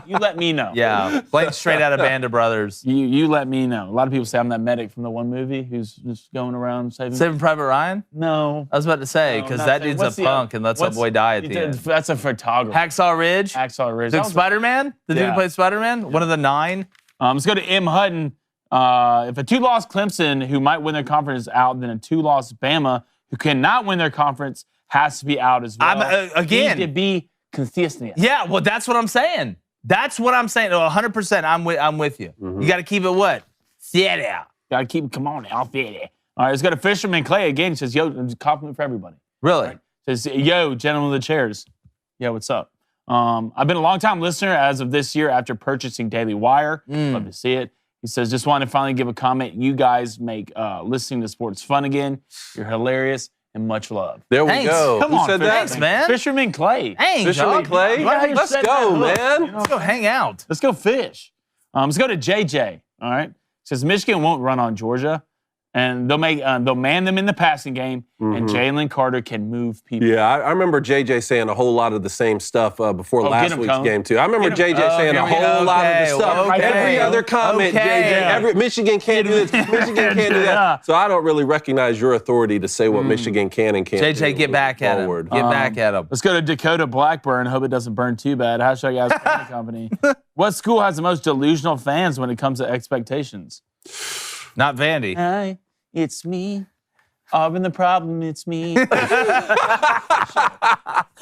You let me know. Yeah. Blake straight out of Band of Brothers. You let me know. A lot of people say I'm that medic from the one movie who's just going around saving. Saving Private Ryan? No. I was about to say, No, because not that saying- dude's what's a the- punk and lets a what's- boy die at the end. That's a photographer. Hacksaw Ridge? Hacksaw Ridge. The That was- Spider-Man? The dude Yeah. who played Spider-Man? One of the 9? Let's go to M. Hutton. If a 2-loss Clemson who might win their conference is out, then a 2-loss Bama who cannot win their conference has to be out as well. Again- Need to be consistent. Yeah, well, that's what I'm saying. That's what I'm saying. 100%. I'm with you. You got to keep it what? Steady. Gotta keep. Come on now, fit it. All right, let's go to Fisherman Clay again. He says, "Yo, it's a compliment for everybody." Really? Says, "Yo, gentlemen of the chairs. Yeah, what's up? I've been a long time listener as of this year after purchasing Daily Wire. Love to see it." He says, "Just wanted to finally give a comment. You guys make listening to sports fun again. You're hilarious and much love." There we Thanks. go. Come Who on, said that? Thanks, man. Fisherman Clay. Hey, Fisherman dog. Clay? Yeah, Let's set go, that hook, man. you know? Let's go hang out. Let's go fish. Let's go to JJ. All right. Says Michigan won't run on Georgia, and they'll man them in the passing game, and Jalen Carter can move people. Yeah, I remember JJ saying a whole lot of the same stuff before get last him, week's Cone. game, too. I remember Get him. JJ saying a whole lot of the stuff. okay, Every other comment, okay. JJ, Michigan can't do this, Michigan can't do Yeah. that. So I don't really recognize your authority to say what Michigan can and can't do. JJ, get back at him. forward. Get back at him. Let's go to Dakota Blackburn. Hope it doesn't burn too bad. Hashtag Ask Candy Company. What school has the most delusional fans when it comes to expectations? Not Vandy. Hi, it's me. Auburn the problem, it's me.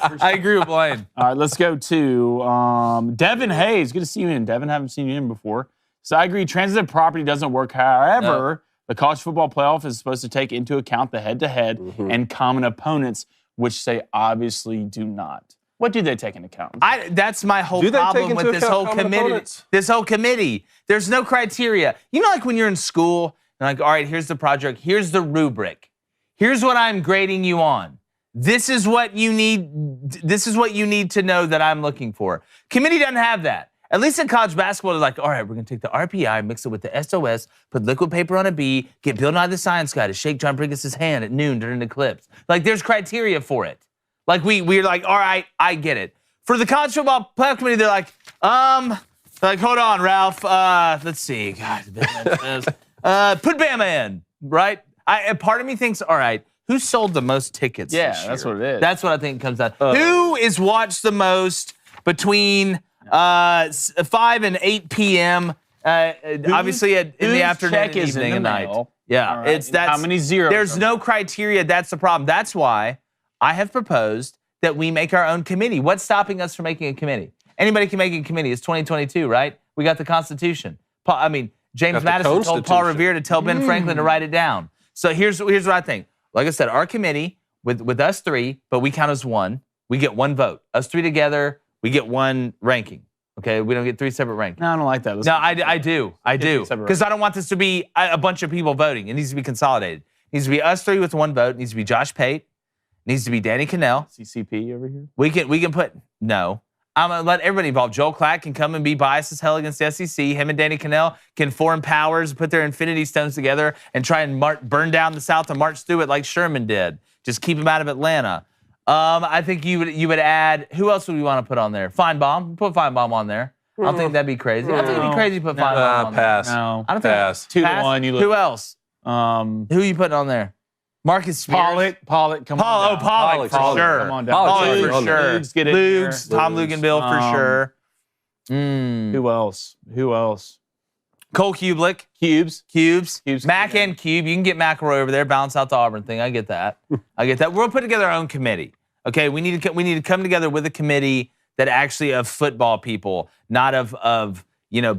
I agree with Blaine. All right, let's go to Devin Hayes. Good to see you in, Devin. Haven't seen you in before. So I agree, transitive property doesn't work. However, the college football playoff is supposed to take into account the head-to-head and common opponents, which they obviously do not. What do they take into account? That's my whole Do they take problem into with this account whole common committee. opponents? This whole committee. There's no criteria. You know, like when you're in school, and like, all right, here's the project, here's the rubric, here's what I'm grading you on. This is what you need. This is what you need to know that I'm looking for. Committee doesn't have that. At least in college basketball, they're like, all right, we're gonna take the RPI, mix it with the SOS, put liquid paper on a B, get Bill Nye the Science Guy to shake John Brinkus' hand at noon during the eclipse. Like, there's criteria for it. Like we're like, all right, I get it. For the college football playoff committee, they're like, hold on, Ralph. Let's see. God, put Bama in, right? Part of me thinks, all right, who sold the most tickets this year? that's what it is. That's what I think it comes down. Who is watched the most between 5 and 8 p.m. Obviously in the afternoon check and is in evening the and night. mail? Yeah, All right, and how many zeros There's are no criteria. That's the problem. That's why I have proposed that we make our own committee. What's stopping us from making a committee? Anybody can make a committee. It's 2022, right? We got the Constitution. James Got the Madison told Paul Constitution. Revere to tell Ben Franklin to write it down. So here's what I think. Like I said, our committee with us 3, but we count as 1. We get 1 vote. Us 3 together, we get 1 ranking. Okay, we don't get 3 separate rankings. No, I don't like that. No, I do. separate Because I don't want this to be a bunch of people voting. It needs to be consolidated. It needs to be us 3 with 1 vote. It needs to be Josh Pate. It needs to be Danny Cannell. CCP over here. We can put, no. I'm going to let everybody involved. Joel Klatt can come and be biased as hell against the SEC. Him and Danny Cannell can form powers, put their infinity stones together, and try and burn down the South and march through it like Sherman did. Just keep him out of Atlanta. I think you would add, who else would we want to put on there? Feinbaum. Put Feinbaum on there. I don't think that'd be crazy. I think it'd be crazy to put Feinbaum on there. Pass. No. I don't Pass. think 2-1. You look. Who else? Who are you putting on there? Marcus Spears? Pollock, come on down. Pollock, for sure. Come on down. Pollock, for sure. Lugs, get in Lugs, there. Tom Luganville, for sure. Who else? Cole Kubelik. Cubes. Mac and Cube. You can get McElroy over there, balance out the Auburn thing. I get that. We'll put together our own committee. Okay, we need to come together with a committee that actually of football people, not of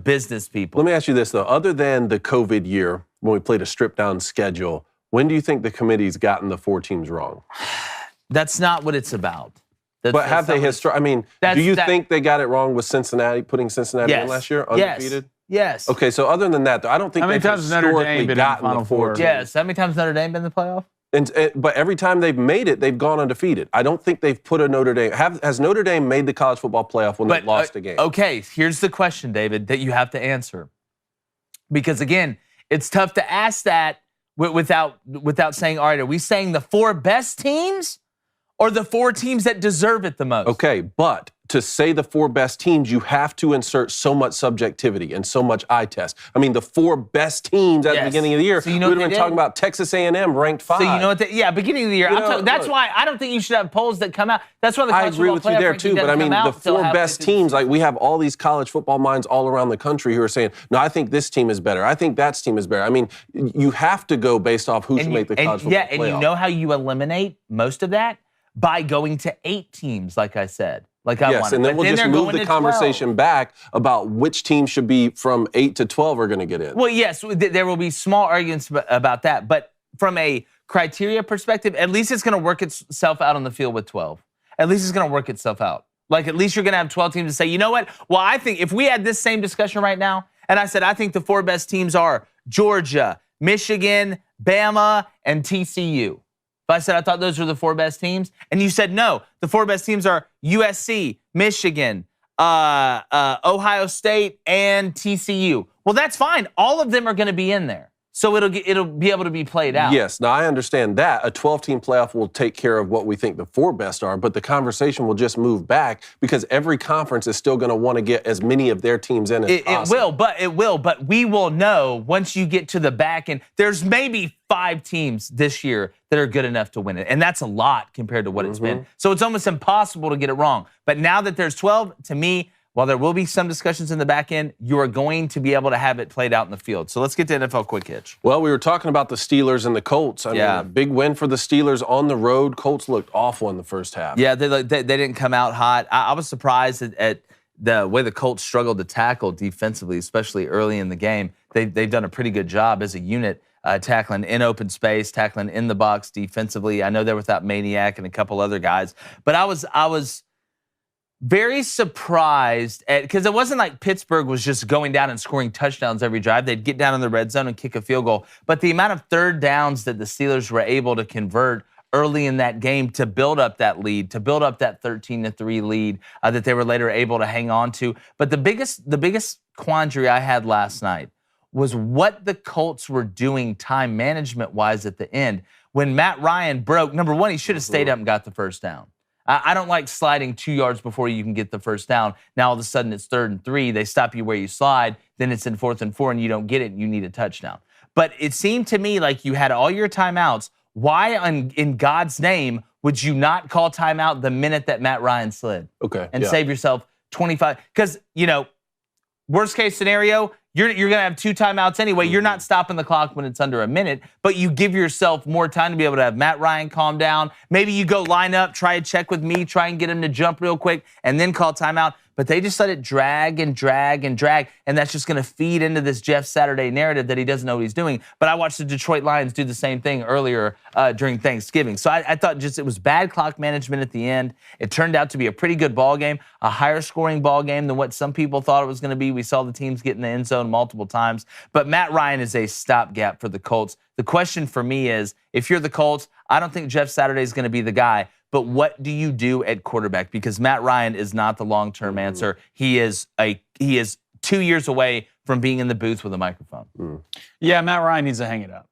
business people. Let me ask you this, though. Other than the COVID year, when we played a stripped-down schedule, when do you think the committee's gotten the 4 teams wrong? That's not what it's about. But have they I mean, do you think they got it wrong with Cincinnati, putting Cincinnati in last year, undefeated? Yes. Okay, so other than that, though, I don't think they've historically gotten the 4 teams. Yes. How many times Notre Dame been in the playoff? But every time they've made it, they've gone undefeated. I don't think they've put a Notre Dame. Has Notre Dame made the college football playoff when they lost a game? Okay, here's the question, David, that you have to answer. Because, again, it's tough to ask that without saying, all right, are we saying the 4 best teams or the 4 teams that deserve it the most? Okay, but to say the 4 best teams, you have to insert so much subjectivity and so much eye test. I mean, the 4 best teams at the beginning of the year, we would have been talking about Texas A&M ranked 5. So you know what? Beginning of the year. That's why I don't think you should have polls that come out. That's why the college agree with you there too. But I mean, the 4 best teams, like we have all these college football minds all around the country who are saying, "No, I think this team is better. I think that team is better." I mean, you have to go based off who should make the college football playoff. And you know how you eliminate most of that? By going to 8 teams, like I said. Yes, and then we'll just move the conversation back about which team should be from 8 to 12 are going to get in. Well, yes, there will be small arguments about that. But from a criteria perspective, at least it's going to work itself out on the field with 12. At least it's going to work itself out. At least you're going to have 12 teams to say, you know what? Well, I think if we had this same discussion right now, and I said, I think the 4 best teams are Georgia, Michigan, Bama, and TCU. If I said I thought those were the 4 best teams, and you said no, the 4 best teams are USC, Michigan, Ohio State, and TCU. Well, that's fine. All of them are going to be in there. So it'll be able to be played out. Yes, now I understand that. A 12-team playoff will take care of what we think the 4 best are, but the conversation will just move back because every conference is still going to want to get as many of their teams in as possible. It will, but we will know once you get to the back end. There's maybe 5 teams this year that are good enough to win it, and that's a lot compared to what it's been. So it's almost impossible to get it wrong. But now that there's 12, to me, while there will be some discussions in the back end, you are going to be able to have it played out in the field. So let's get to NFL Quick Hitch. Well, we were talking about the Steelers and the Colts. I mean, a big win for the Steelers on the road. Colts looked awful in the first half. Yeah, they didn't come out hot. I was surprised at the way the Colts struggled to tackle defensively, especially early in the game. They've done a pretty good job as a unit tackling in open space, tackling in the box defensively. I know they're without Maniac and a couple other guys. But I was very surprised because it wasn't like Pittsburgh was just going down and scoring touchdowns every drive. They'd get down in the red zone and kick a field goal. But the amount of third downs that the Steelers were able to convert early in that game to build up that lead, to build up that 13-3 lead that they were later able to hang on to. But the biggest quandary I had last night was what the Colts were doing time management-wise at the end. When Matt Ryan broke, number one, he should have stayed up and got the first down. I don't like sliding 2 yards before you can get the first down. Now all of a sudden it's 3rd and 3. They stop you where you slide. Then it's in 4th and 4 and you don't get it and you need a touchdown. But it seemed to me like you had all your timeouts. Why in God's name would you not call timeout the minute that Matt Ryan slid? Okay. And save yourself 25. Because, worst case scenario, you're going to have 2 timeouts anyway. You're not stopping the clock when it's under a minute, but you give yourself more time to be able to have Matt Ryan calm down. Maybe you go line up, try a check with me, try and get him to jump real quick, and then call timeout. But they just let it drag and drag and drag, and that's just going to feed into this Jeff Saturday narrative that he doesn't know what he's doing. But I watched the Detroit Lions do the same thing earlier during Thanksgiving. So I thought it was bad clock management at the end. It turned out to be a pretty good ball game, a higher scoring ball game than what some people thought it was going to be. We saw the teams get in the end zone multiple times. But Matt Ryan is a stopgap for the Colts. The question for me is, if you're the Colts, I don't think Jeff Saturday is going to be the guy. But what do you do at quarterback? Because Matt Ryan is not the long-term answer. He is 2 years away from being in the booth with a microphone. Yeah, Matt Ryan needs to hang it up.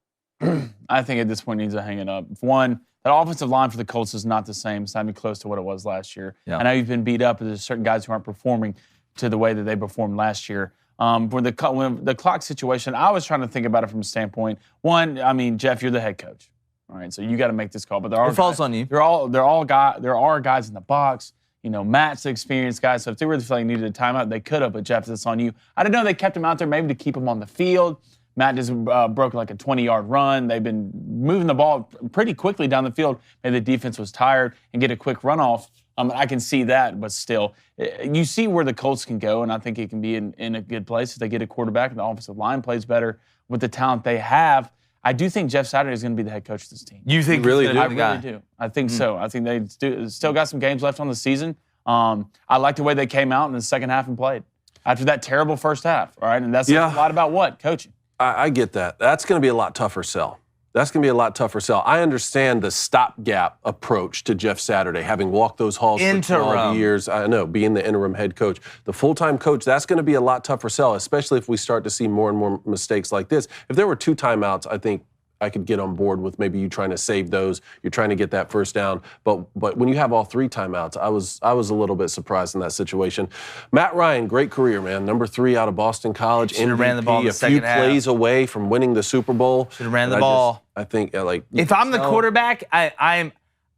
I think at this point needs to hang it up. One, that offensive line for the Colts is not the same. It's not even close to what it was last year. Yeah. I know you've been beat up, but there's certain guys who aren't performing to the way that they performed last year. For the clock situation, I was trying to think about it from a standpoint. One, I mean, Jeff, you're the head coach. All right, so you got to make this call. But it falls on you. There are guys in the box. You know, Matt's the experienced guy. So if they really felt like needed a timeout, they could have. But Jeff, it's on you. I didn't know they kept him out there maybe to keep him on the field. Matt just broke like a 20-yard run. They've been moving the ball pretty quickly down the field. Maybe the defense was tired and get a quick runoff. I can see that, but still, you see where the Colts can go, and I think it can be in a good place if they get a quarterback and the offensive line plays better with the talent they have. I do think Jeff Saturday is going to be the head coach of this team. You think really do? I really do. I think so. I think they still got some games left on the season. I like the way they came out in the second half and played after that terrible first half. All right, and that's a lot about what? Coaching. I get that. That's going to be a lot tougher sell. I understand the stopgap approach to Jeff Saturday, having walked those halls for 12 years. I know, being the interim head coach. The full-time coach, that's going to be a lot tougher sell, especially if we start to see more and more mistakes like this. If there were 2 timeouts, I think I could get on board with maybe you trying to save those. You're trying to get that first down. But when you have all 3 timeouts, I was a little bit surprised in that situation. Matt Ryan, great career, man. Number 3 out of Boston College. Should have ran the ball in the second half. A few plays away from winning the Super Bowl. Should have ran the ball. I think if I'm the quarterback, I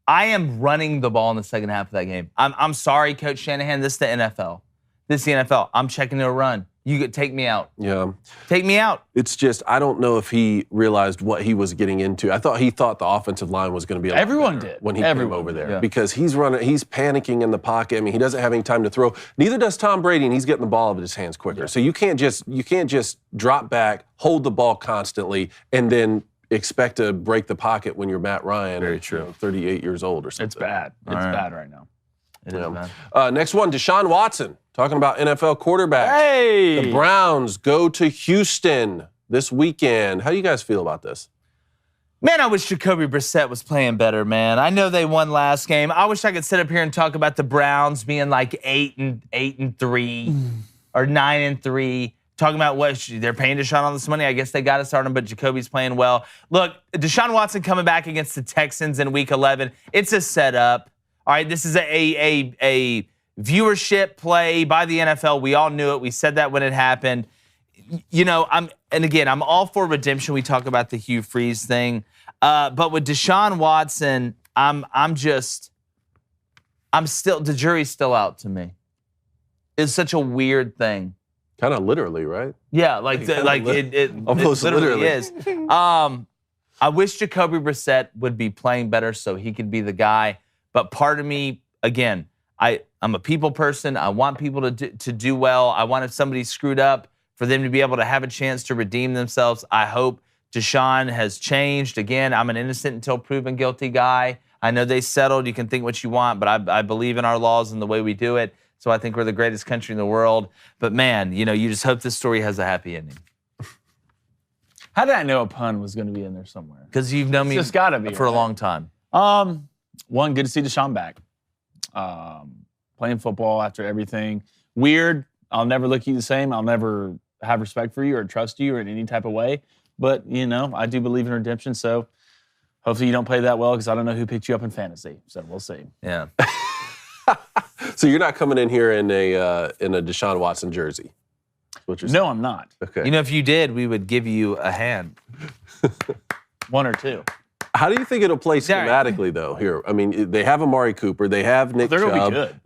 am running the ball in the second half of that game. I'm sorry, Coach Shanahan. This is the NFL. I'm checking to a run. You take me out. Yeah. Take me out. It's just, I don't know if he realized what he was getting into. He thought the offensive line was going to be Everyone did. When he came over there. Because he's panicking in the pocket. I mean, he doesn't have any time to throw. Neither does Tom Brady, and he's getting the ball out of his hands quicker. Yeah. So you can't just drop back, hold the ball constantly, and then expect to break the pocket when you're Matt Ryan. Very true. 38 years old or something. It's bad. Bad right now. It is bad. Next one, Deshaun Watson. Talking about NFL quarterbacks. Hey! The Browns go to Houston this weekend. How do you guys feel about this? Man, I wish Jacoby Brissett was playing better, man. I know they won last game. I wish I could sit up here and talk about the Browns being like 8-3 or 9-3. Talking about what they're paying Deshaun all this money. I guess they got to start him, but Jacoby's playing well. Look, Deshaun Watson coming back against the Texans in Week 11. It's a setup. All right, this is a viewership play by the NFL. We all knew it. We said that when it happened. You know, I'm all for redemption. We talk about the Hugh Freeze thing. But with Deshaun Watson, the jury's still out to me. It's such a weird thing. Kind of literally, right? Yeah, it almost literally is. I wish Jacoby Brissett would be playing better so he could be the guy. But part of me, again, I'm a people person. I want people to do well. I want if somebody's screwed up for them to be able to have a chance to redeem themselves. I hope Deshaun has changed. Again, I'm an innocent until proven guilty guy. I know they settled. You can think what you want, but I believe in our laws and the way we do it. So I think we're the greatest country in the world. But man, you just hope this story has a happy ending. How did I know a pun was going to be in there somewhere? Because you've known me for a long time. One, good to see Deshaun back. Playing football after everything. Weird. I'll never look at you the same. I'll never have respect for you or trust you or in any type of way. But, I do believe in redemption. So hopefully you don't play that well because I don't know who picked you up in fantasy. So we'll see. Yeah. So you're not coming in here in a Deshaun Watson jersey? No, I'm not. Okay. If you did, we would give you a hand. 1 or 2. How do you think it'll play schematically, though, here? I mean, they have Amari Cooper. They have Nick Chubb. They're going to be good.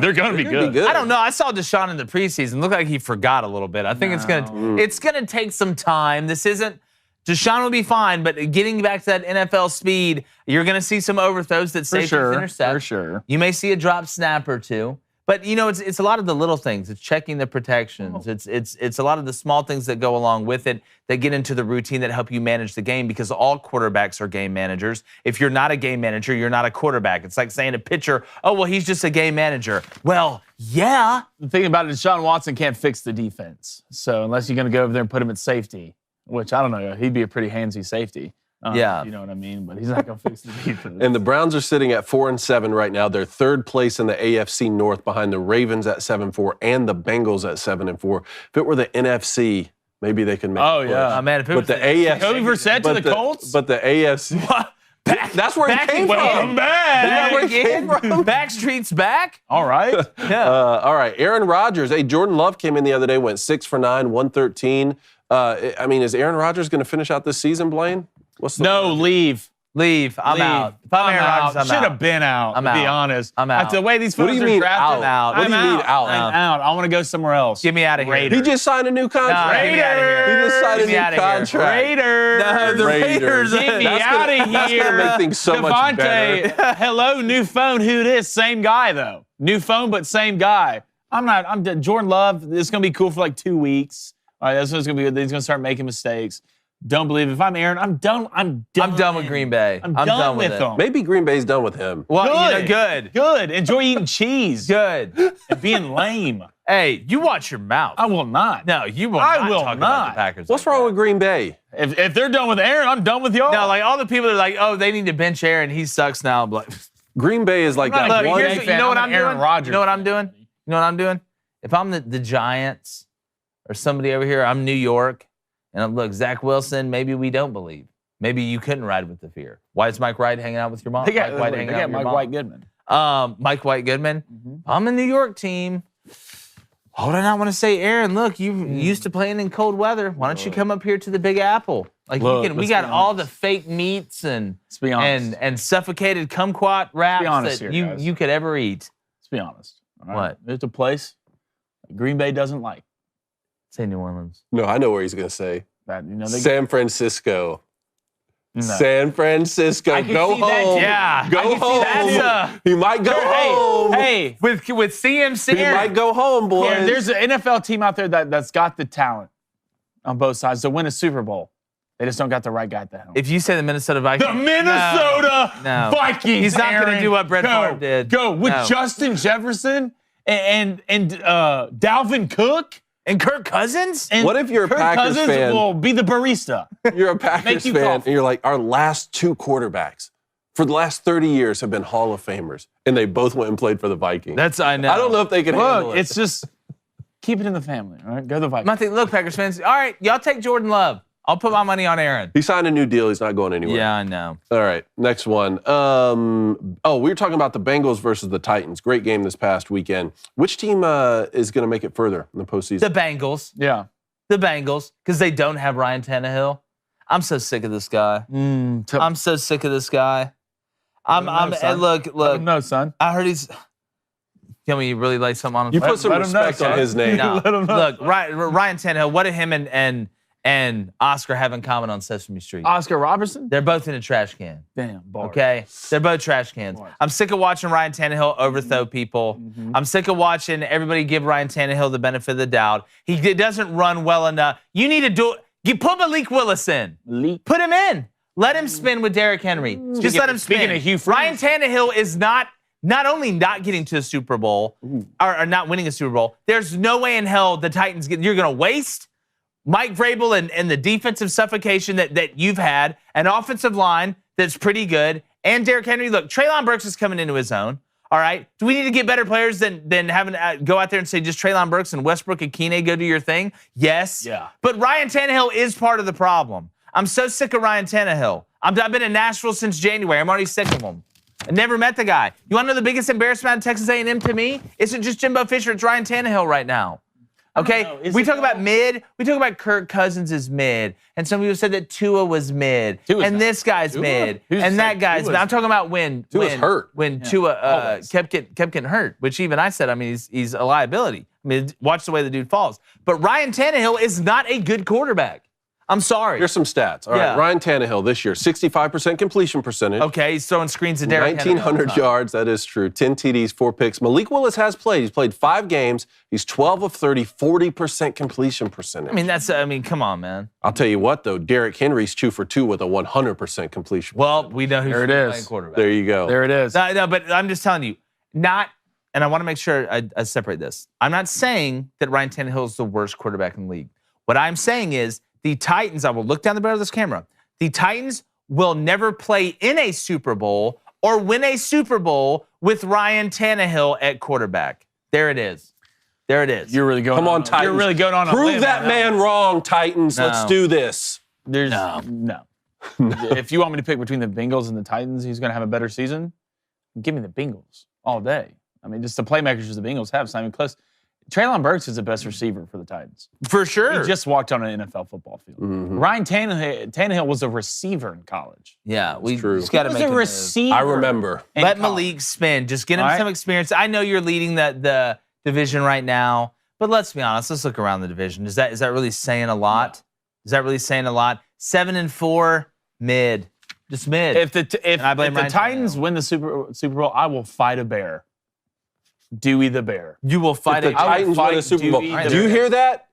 They're going to be good. I don't know. I saw Deshaun in the preseason. Looked like he forgot a little bit. I think it's gonna take some time. Deshaun will be fine, but getting back to that NFL speed, you're going to see some overthrows that safeties intercept. For sure. You may see a drop snap or two. But, it's a lot of the little things. It's checking the protections. It's a lot of the small things that go along with it that get into the routine that help you manage the game because all quarterbacks are game managers. If you're not a game manager, you're not a quarterback. It's like saying a pitcher, oh, well, he's just a game manager. Well, yeah. The thing about it is Deshaun Watson can't fix the defense. So unless you're going to go over there and put him at safety, which I don't know, he'd be a pretty handsy safety. Yeah. You know what I mean? But he's not going to fix the defense. And the Browns are sitting at 4-7 right now. They're third place in the AFC North behind the Ravens at 7-4 and the Bengals at 7-4. If it were the NFC, maybe they could make a push. Man, if it was the AFC, Jacoby Brissett to the Colts? But the AFC. That's where it came Welcome from. back. Isn't that where it came from? Backstreet's back. All right. Yeah. All right, Aaron Rodgers. Hey, Jordan Love came in the other day, went 6 for 9, 113. I mean, is Aaron Rodgers going to finish out this season, Blaine? What's the No, leave. Leave. I'm out. If I'm Aaron Rodgers, I'm Should out. have been out, I'm to be out. honest. I'm out. After the way these What do photos you are mean drafted, out? What do you mean out? I'm out. I want to go somewhere else. Get me out of here. Raiders. He just signed a new contract. No, get me outta here. He just signed Get a me new outta here. contract. Raiders. No, the Raiders. Get me That's out of That's here. going to make things so much better. Devontae, hello, new phone. Who this? Same guy, though. New phone, but same guy. I'm dead. Jordan Love, it's going to be cool for like 2 weeks. All right, that's what's going to be good. He's going to start making mistakes. Don't believe it. If I'm Aaron, I'm done. I'm done with Green Bay. I'm done with it. them. Maybe Green Bay's done with him. Well, Good. good. Good. Enjoy eating cheese Good. and being lame. Hey, you watch your mouth. I will not. No, you will I not will talk about not. the Packers. What's like wrong that. with Green Bay? If they're done with Aaron, I'm done with y'all. No, like all the people that are like, oh, they need to bench Aaron. He sucks now. I'm like, Green Bay is like I'm that not a one. Green here's Bay what, you know what fan. I'm I'm an Aaron doing? Rodgers You know what I'm fan. doing? You know what I'm doing? If I'm the Giants or somebody over here, I'm New York, and I'm, look, Zach Wilson, maybe we don't believe. Maybe you couldn't ride with the fear. Why is Mike White hanging out with your mom? They got, Mike White hanging out with your Mike mom? White Goodman. Mike White Goodman. Mm-hmm. I'm a New York team. Why would I not want to say, Aaron, look, you used to playing in cold weather. Why don't you come up here to the Big Apple? Like Look, we let's got be all the honest. fake meats and Let's be honest. and suffocated kumquat wraps honest that here, guys. you could ever eat. Let's be honest. All right? What? There's a place Green Bay doesn't like. Say New Orleans. No, I know where he's going to say. That, they San Francisco. no. San Francisco. I can Go see that, home. yeah. Go I can see home. that's, he might go home. Hey, with CMC. He might go home, boys. yeah, there's an NFL team out there that's got the talent on both sides to win a Super Bowl. They just don't got the right guy at the helm. If you say the Minnesota Vikings, The Minnesota No. Vikings. He's not gonna Aaron. do what Brett Go. Favre did. Go with No. Justin Jefferson and Dalvin Cook. and Kirk Cousins. And What if you're a Kirk Packers Cousins fan? will be the barista. You're a Packers Make you fan, coffee. and you're like, our last 2 quarterbacks for the last 30 years have been Hall of Famers, and they both went and played for the Vikings. I know. I don't know if they can handle Look, it. it's just keep it in the family. All right, go the Vikings. My thing, look, Packers fans. All right, y'all take Jordan Love. I'll put my money on Aaron. He signed a new deal. He's not going anywhere. Yeah, I know. All right, next one. We were talking about the Bengals versus the Titans. Great game this past weekend. Which team is going to make it further in the postseason? The Bengals. Yeah. The Bengals, because they don't have Ryan Tannehill. I'm so sick of this guy. I'm so sick of this guy. Look. No, son. I heard he's. Tell me, you really laid something on him. you put some let him know, respect on son. his name. No. Let him know. Look, Ryan Tannehill. What did him and Oscar have in common on Sesame Street? Oscar Robertson? They're both in a trash can. Damn, bar. Okay, they're both trash cans. Bars. I'm sick of watching Ryan Tannehill overthrow people. I'm sick of watching everybody give Ryan Tannehill the benefit of the doubt. He doesn't run well enough. You need to do it. You put Malik Willis in. Put him in. Let him spin with Derrick Henry. Just let him spin. Speaking of Hugh Freeze. Ryan Tannehill is not only not getting to a Super Bowl or not winning a Super Bowl. There's no way in hell the Titans you're going to waste Mike Vrabel and the defensive suffocation that you've had, an offensive line that's pretty good, and Derrick Henry. Look, Treylon Burks is coming into his own. All right. Do we need to get better players than having to go out there and say just Treylon Burks and Westbrook and Keeney go do your thing? Yes. Yeah. But Ryan Tannehill is part of the problem. I'm so sick of Ryan Tannehill. I've been in Nashville since January. I'm already sick of him. I never met the guy. You want to know the biggest embarrassment of Texas A&M to me? Isn't just Jimbo Fisher. It's Ryan Tannehill right now. Okay, we talk about mid. We talk about Kirk Cousins is mid, and some people said that Tua was mid, Tua's and not. this guy's Tua? mid, Who and said that guy's mid. Tua's- I'm talking about when Tua's hurt. When Tua always. kept getting hurt, which even I said, I mean, he's a liability. I mean, watch the way the dude falls. But Ryan Tannehill is not a good quarterback. I'm sorry. Here's some stats. All right, Yeah. Ryan Tannehill this year, 65% completion percentage. Okay, he's throwing screens to Derrick Henry all the 1,900 time. yards, that is true. 10 TDs, 4 picks. Malik Willis has played. He's played 5 games. He's 12 of 30, 40% completion percentage. I mean, come on, man. I'll tell you what, though, Derrick Henry's 2 for 2 with a 100% completion. Well, we know who's There it playing is. quarterback. There you go. There it is. No, but I'm just telling you, and I want to make sure I separate this. I'm not saying that Ryan Tannehill is the worst quarterback in the league. What I'm saying is the Titans, I will look down the barrel of this camera, the Titans will never play in a Super Bowl or win a Super Bowl with Ryan Tannehill at quarterback. There it is. There it is. You're really going. Come on, Titans. You're really going on. a Prove limb that on man wrong, Titans. No. Let's do this. There's no. If you want me to pick between the Bengals and the Titans, who's going to have a better season? Give me the Bengals all day. I mean, just the playmakers the Bengals have. Simon Close. Treylon Burks is the best receiver for the Titans. For sure. He just walked on an NFL football field. Ryan Tannehill was a receiver in college. Yeah, we true. just got to He was make a a move. receiver. I remember. Let Malik spin. Just get him some experience. I know you're leading the division right now, but let's be honest. Let's look around the division. Is that really saying a lot? Is that really saying a lot? 7-4, mid, just mid. If the Titans win the Super Bowl, I will fight a bear. Dewey the Bear. You will fight If the Titans win the Super Bowl. Dewey the Do you hear that?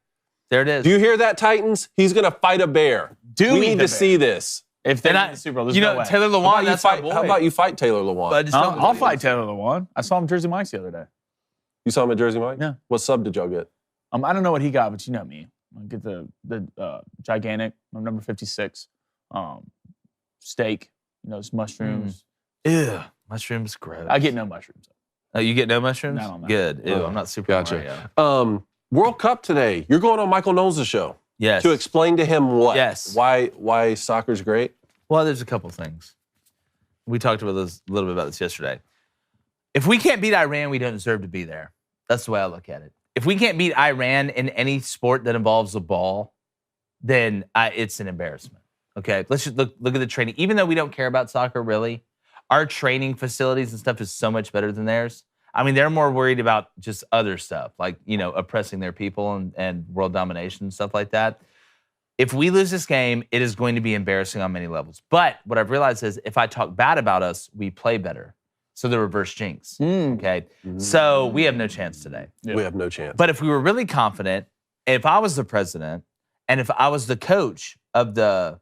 There it is. Do you hear that, Titans? He's going to fight a bear. Dewey we need the to Bear. see this. If they win the Super Bowl, there's no way. Taylor How Lewan, about, that's my boy. how about you fight Taylor Lewan? I'll fight Taylor Lewan. I saw him at Jersey Mike's the other day. You saw him at Jersey Mike? Yeah. What sub did y'all get? I don't know what he got, but you know me. I get the gigantic, number 56, steak, it's mushrooms. Ew, mushrooms, gross. I get no mushrooms. Oh, you get no mushrooms? No, no. Good. Ew, I'm not super Gotcha. Mario. World Cup today. You're going on Michael Knowles' show Yes. to explain to him what? Yes. Why soccer's great? Well, there's a couple things. We talked about this a little bit about this yesterday. If we can't beat Iran, we don't deserve to be there. That's the way I look at it. If we can't beat Iran in any sport that involves a ball, then it's an embarrassment. Okay, let's just look at the training. Even though we don't care about soccer really, our training facilities and stuff is so much better than theirs. I mean, they're more worried about just other stuff, like, oppressing their people and world domination and stuff like that. If we lose this game, it is going to be embarrassing on many levels. But what I've realized is if I talk bad about us, we play better. So the reverse jinx, okay? So we have no chance today. Yeah. We have no chance. But if we were really confident, if I was the president and if I was the coach of the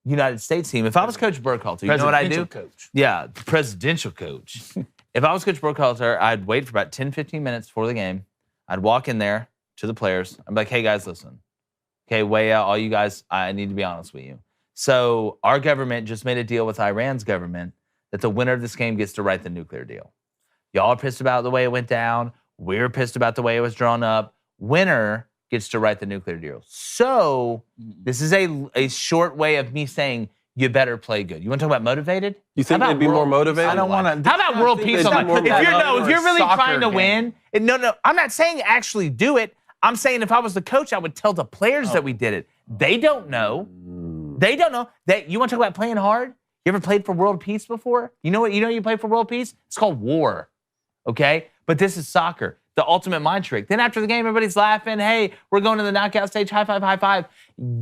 United States team, if I was Coach Burkhalter, you know what I do? Coach. Yeah, the presidential coach. If I was Coach Burkhalter, I'd wait for about 10, 15 minutes before the game. I'd walk in there to the players. I'm like, hey, guys, listen. Okay, weigh out all you guys. I need to be honest with you. So our government just made a deal with Iran's government that the winner of this game gets to write the nuclear deal. Y'all are pissed about the way it went down. We're pissed about the way it was drawn up. Winner gets to write the nuclear deal. So this is a short way of me saying you better play good. You want to talk about motivated? You think they'd be more motivated? I don't want to. How about world peace? they'd be more If you're really soccer trying to game. win, no, I'm not saying actually do it. I'm saying if I was the coach, I would tell the players that we did it. They don't know. They don't know. You want to talk about playing hard? You ever played for world peace before? You know you played for world peace? It's called war. Okay? But this is soccer, the ultimate mind trick. Then after the game, everybody's laughing. Hey, we're going to the knockout stage. High five, high five.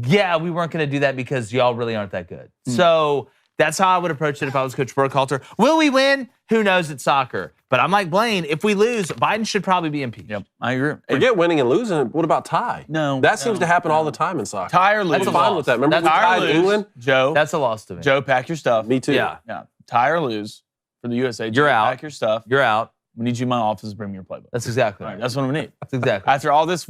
Yeah, we weren't going to do that because y'all really aren't that good. So that's how I would approach it if I was Coach Burkhalter. Will we win? Who knows? It's soccer. But I'm like Blaine. If we lose, Biden should probably be impeached. Yep, I agree. Forget winning and losing. What about tie? No, That seems to happen all the time in soccer. Tie or lose. I'm fine with that. Remember That's we tie or tied lose. England? Joe. That's a loss to me. Joe, pack your stuff. Me too. Yeah. Yeah. Tie or lose for the USA. You're Joe, out. Pack your stuff. You're out. We need you in my office to bring me your playbook. That's exactly All right. right, that's what we need. That's exactly. After all this,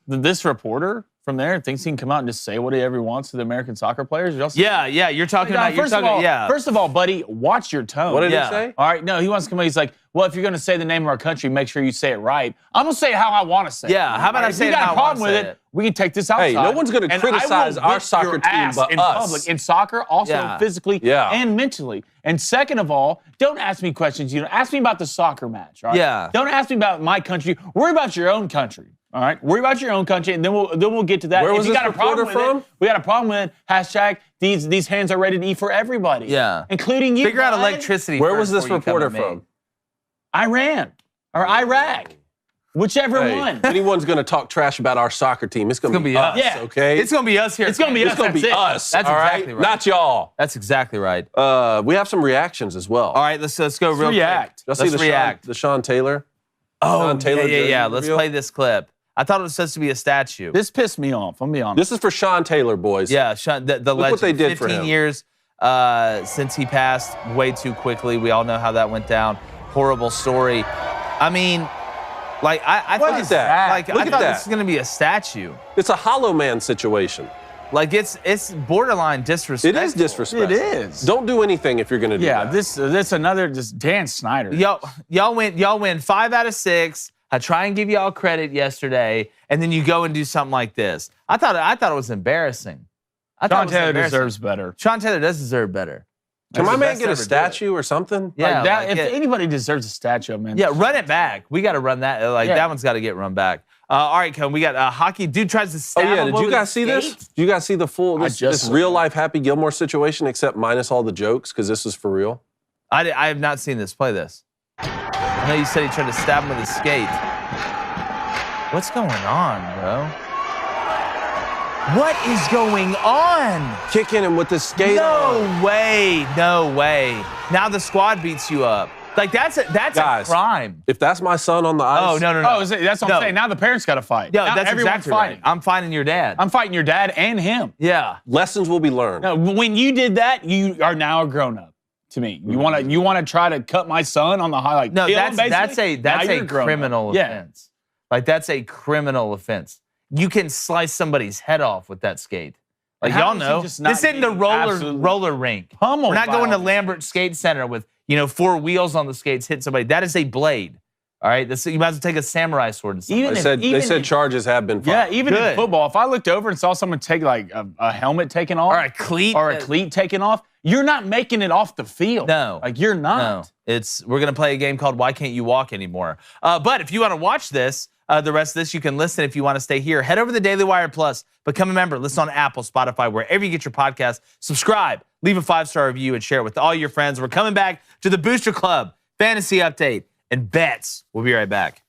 this reporter from there thinks he can come out and just say whatever he wants to the American soccer players. Yeah. You're talking about. First of all, buddy, watch your tone. What did Yeah. he say? All right, no, he wants to come out. He's like, well, if you're going to say the name of our country, make sure you say it right. I'm going to say it how I want to say it. Yeah, how about I If say you it got how a I problem wanna with say it, it? we can take this outside. Hey, no one's gonna and criticize I will our whip soccer your team ass but in us. public, in soccer, also Yeah. physically Yeah. and mentally. And second of all, don't ask me questions. Ask me about the soccer match. All right? Yeah. Don't ask me about my country. Worry about your own country. All right. Worry about your own country, and then we'll get to that. Where If was you this got a problem reporter with from? it, we got a problem with it. Hashtag these hands are ready to eat for everybody. Yeah. Including you. Figure out bud. electricity. Where first was this before you come reporter at me. from? Iran or Iraq, whichever Hey, one. if anyone's going to talk trash about our soccer team, it's going to be us, Yeah. okay? It's gonna be us here. It's gonna be It's us. going to be that's it. us, That's all exactly right. Not y'all. That's exactly right. We have some reactions as well. All right, let's go real react. Y'all quick. see Let's react. the Sean Taylor? Oh, Sean Taylor yeah. jersey Let's reveal? play this clip. I thought it was supposed to be a statue. This pissed me off. I'm gonna be honest. This is for Sean Taylor, boys. Yeah, Sean, the Look legend. what they did for 15 him. years since he passed way too quickly. We all know how that went down. Horrible story. I mean, like I Look thought at that. Like Look I at thought that. this was gonna be a statue. It's a Hollow Man situation. Like it's borderline disrespectful. It is disrespectful. It is. Don't do anything if you're going to do Yeah, that. this another just Dan Snyder. Y'all win 5 out of 6. I try and give y'all credit yesterday, and then you go and do something like this. I thought it was embarrassing. I thought Sean it was Taylor embarrassing. deserves better. Sean Taylor does deserve better. Can That's my the man best get a ever do it. statue or something? Yeah, Like that, like if it. anybody deserves a statue, man. Yeah, run it back. We got to run that. Like Yeah. that one's got to get run back. All right, Cohen, we got hockey. Dude tries to Oh stab yeah, him did with you guys his see this? skate. Did you guys see the full I this just saw real that. life Happy Gilmore situation except minus all the jokes because this is for real? I have not seen this. Play this. I know you said he tried to stab him with his skate. What's going on, bro? What is going on? Kicking him with the skate on. No way. No way. Now the squad beats you up. Like that's a Guys. crime. If that's my son on the ice, Oh no. Oh, that's what No. I'm saying. Now the parents got to fight. Yeah, Now that's everyone's exactly fighting. right. I'm fighting your dad. I'm fighting your dad and him. Yeah. lessons will be learned. No, when you did that, you are now a grown up. To me, you want to try to cut my son on the highlight. No, that's a criminal Yeah. offense. Like that's a criminal offense. You can slice somebody's head off with that skate. Like How y'all is he know, just not this isn't the getting roller absolutely rink. pummeled We're not by going to all Lambert Skate Center with 4 wheels on the skates hit somebody. That is a blade. All right, you might as well take a samurai sword and something. Even They said charges have been Yeah, filed. even in Good. football, if I looked over and saw someone take like a helmet taken off or a cleat. or a cleat taken off, you're not making it off the field. No. Like you're No, not. we're gonna play a game called Why Can't You Walk Anymore? But if you want to watch this, the rest of this, you can listen. If you want to stay here, head over to Daily Wire Plus. Become a member. Listen on Apple, Spotify, wherever you get your podcast. Subscribe, leave a 5-star review, and share it with all your friends. We're coming back to the Booster Club fantasy update and bets. We'll be right back.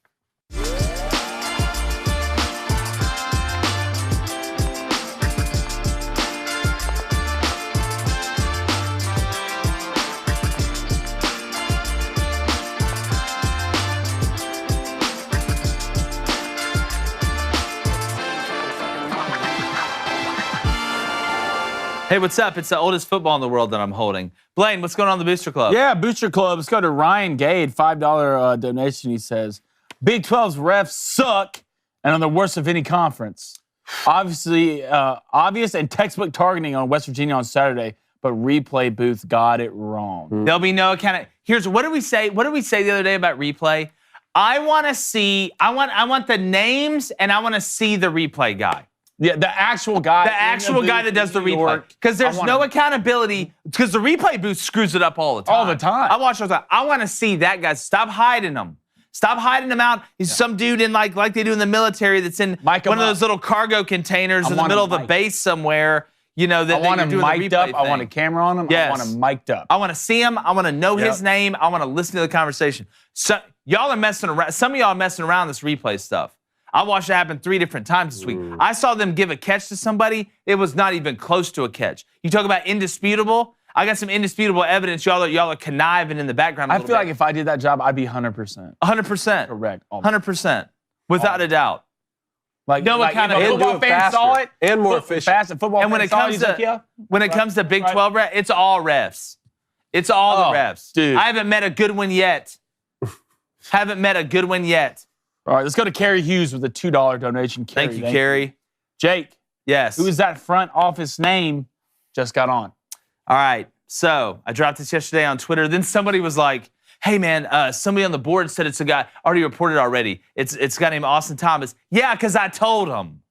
Hey, what's up? It's the oldest football in the world that I'm holding. Blaine, what's going on in the Booster Club? Yeah, Booster Club. Let's go to Ryan Gade, $5 donation. He says, Big 12's refs suck and are the worst of any conference. Obviously, obvious and textbook targeting on West Virginia on Saturday, but replay booth got it wrong. There'll be no kind of. Here's what did we say? What did we say the other day about replay? I want to see. I want the names and I want to see the replay guy. Yeah, the actual guy. The actual guy that does the replay. Because there's no accountability. Because the replay booth screws it up all the time. All the time. I watch all the time. I want to see that guy. Stop hiding them. Stop hiding them out. He's some dude in like they do in the military that's in Mic 'em one of up. those little cargo containers I in the want middle him of a mic'd. base somewhere. That I want you're him doing the mic'd replay up. I want a thing. camera on him. Yes. I want him mic'd up. I want to see him. I want to know his Yep. name. I want to listen to the conversation. So y'all are messing around. Some of y'all are messing around this replay stuff. I watched it happen 3 different times this week. I saw them give a catch to somebody. It was not even close to a catch. You talk about indisputable. I got some indisputable evidence. Y'all are conniving in the background. I feel like if I did that job, I'd be 100% 100%. correct. 100%. Without a doubt. Like, No like if accountability. a And football do it fan faster saw it and more efficient. Fast and football And when fan it saw comes he's to like, yeah. when it comes to Big 12 refs, it's all refs. It's all the refs. dude. I haven't met a good one yet. Haven't met a good one yet. All right, let's go to Kerry Hughes with a $2 donation. Kerry, Thank you, Carrie. Jake, Yes. who is that front office name? Just got on. All right. So I dropped this yesterday on Twitter. Then somebody was like, hey, man, somebody on the board said it's a guy, already reported already. It's a guy named Austin Thomas. Yeah, because I told him.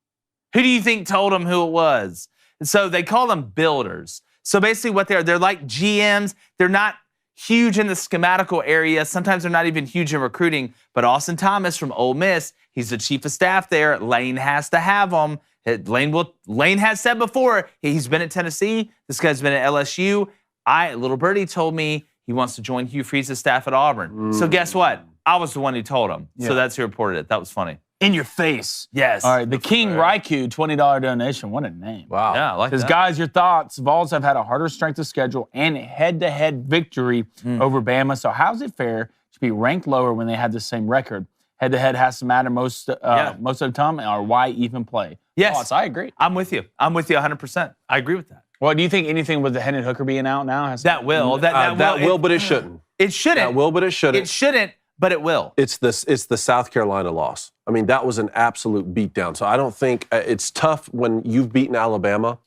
Who do you think told him who it was? And so they call them builders. So basically what they're like GMs. They're not huge in the schematical area. Sometimes they're not even huge in recruiting. But Austin Thomas from Ole Miss, he's the chief of staff there. Lane has to have him. Lane has said before, he's been at Tennessee. This guy's been at LSU. Little Birdie told me he wants to join Hugh Freeze's staff at Auburn. So guess what? I was the one who told him. So that's who reported it. That was funny. In your face. Yes. All right, the King Raikou, $20 donation. What a name. Wow. Yeah, I like Says, that. guys, your thoughts. Vols have had a harder strength of schedule and head-to-head victory over Bama. So how's it fair to be ranked lower when they had the same record? Head-to-head has to matter most of the time, or why even play? Yes. Thoughts? I agree. I'm with you. I'm with you 100%. I agree with that. Well, do you think anything with the Hendon Hooker being out now has That will. That will, but it shouldn't. It shouldn't. That will, but it shouldn't. It shouldn't, but it will. It's the South Carolina loss. I mean, that was an absolute beatdown. So I don't think it's tough when you've beaten Alabama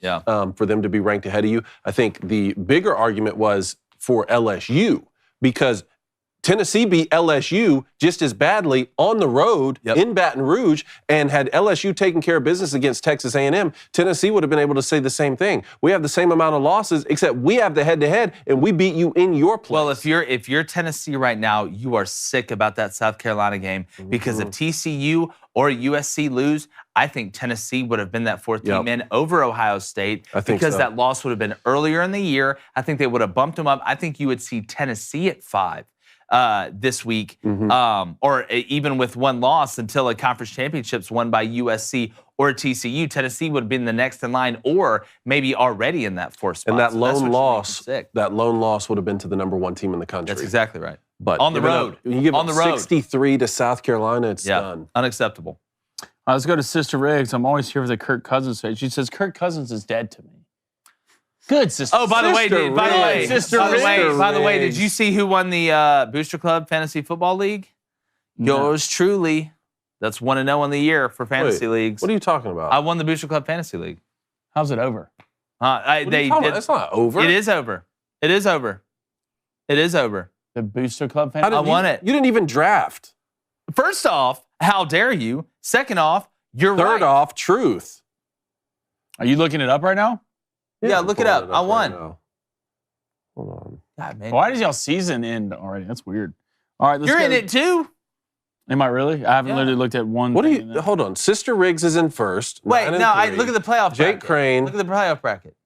for them to be ranked ahead of you. I think the bigger argument was for LSU because Tennessee beat LSU just as badly on the road in Baton Rouge, and had LSU taken care of business against Texas A&M, Tennessee would have been able to say the same thing. We have the same amount of losses, except we have the head-to-head, and we beat you in your place. Well, if you're Tennessee right now, you are sick about that South Carolina game because if TCU or USC lose, I think Tennessee would have been that fourth team in over Ohio State because that loss would have been earlier in the year. I think they would have bumped them up. I think you would see Tennessee at 5 this week, or even with one loss until a conference championship's won by USC or TCU. Tennessee would have been the next in line, or maybe already in that fourth spot. And that lone loss would have been to the number 1 team in the country. That's exactly right. But on the road, when you give on the road, 63 to South Carolina, it's done. Unacceptable. Let's go to Sister Riggs. I'm always here for the Kirk Cousins page. She says Kirk Cousins is dead to me. Good, Sister. Oh, by the way, Riggs. did you see who won the Booster Club Fantasy Football League? Yours truly. That's 1-0 on the year for fantasy leagues. What are you talking about? I won the Booster Club Fantasy League. How's it over? That's not over. It is over. It is over. It is over. The Booster Club Fantasy I won it. You didn't even draft. First off, how dare you? Second off, you're right. Third off, truth. Are you looking it up right now? Yeah, look it up. I won. Hold on. God, man. Why does y'all season end already? That's weird. All right, let's You're go. in it too. Am I really? I haven't literally looked at one. What do you? Hold on. Sister Riggs is in first. Wait, no. Look at the playoff bracket. Jake Crane. Look at the playoff bracket.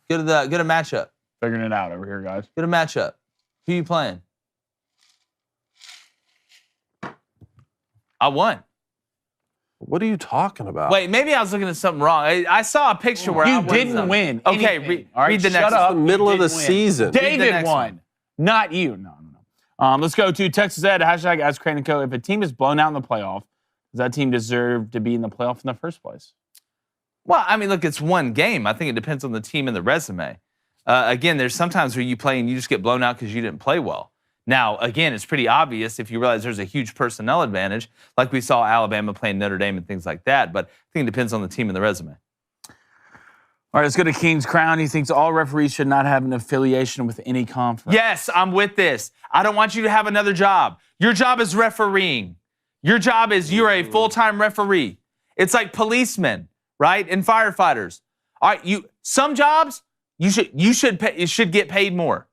Go to matchup. Figuring it out over here, guys. Go to matchup. Who you playing? I won. What are you talking about? Wait, maybe I was looking at something wrong. I saw a picture where I You didn't win. Okay, anything. read the next Shut up. the middle of the You didn't win. season. David next won, one. not you. No. Let's go to Texas Ed, hashtag Ask Crane & Co. If a team is blown out in the playoff, does that team deserve to be in the playoff in the first place? Well, I mean, look, it's one game. I think it depends on the team and the resume. Again, there's sometimes where you play and you just get blown out because you didn't play well. Now, again, it's pretty obvious if you realize there's a huge personnel advantage, like we saw Alabama playing Notre Dame and things like that. But I think it depends on the team and the resume. All right, let's go to King's Crown. He thinks all referees should not have an affiliation with any conference. Yes, I'm with this. I don't want you to have another job. Your job is refereeing. Your job is you're a full-time referee. It's like policemen, right? And firefighters. All right, some jobs you should get paid more.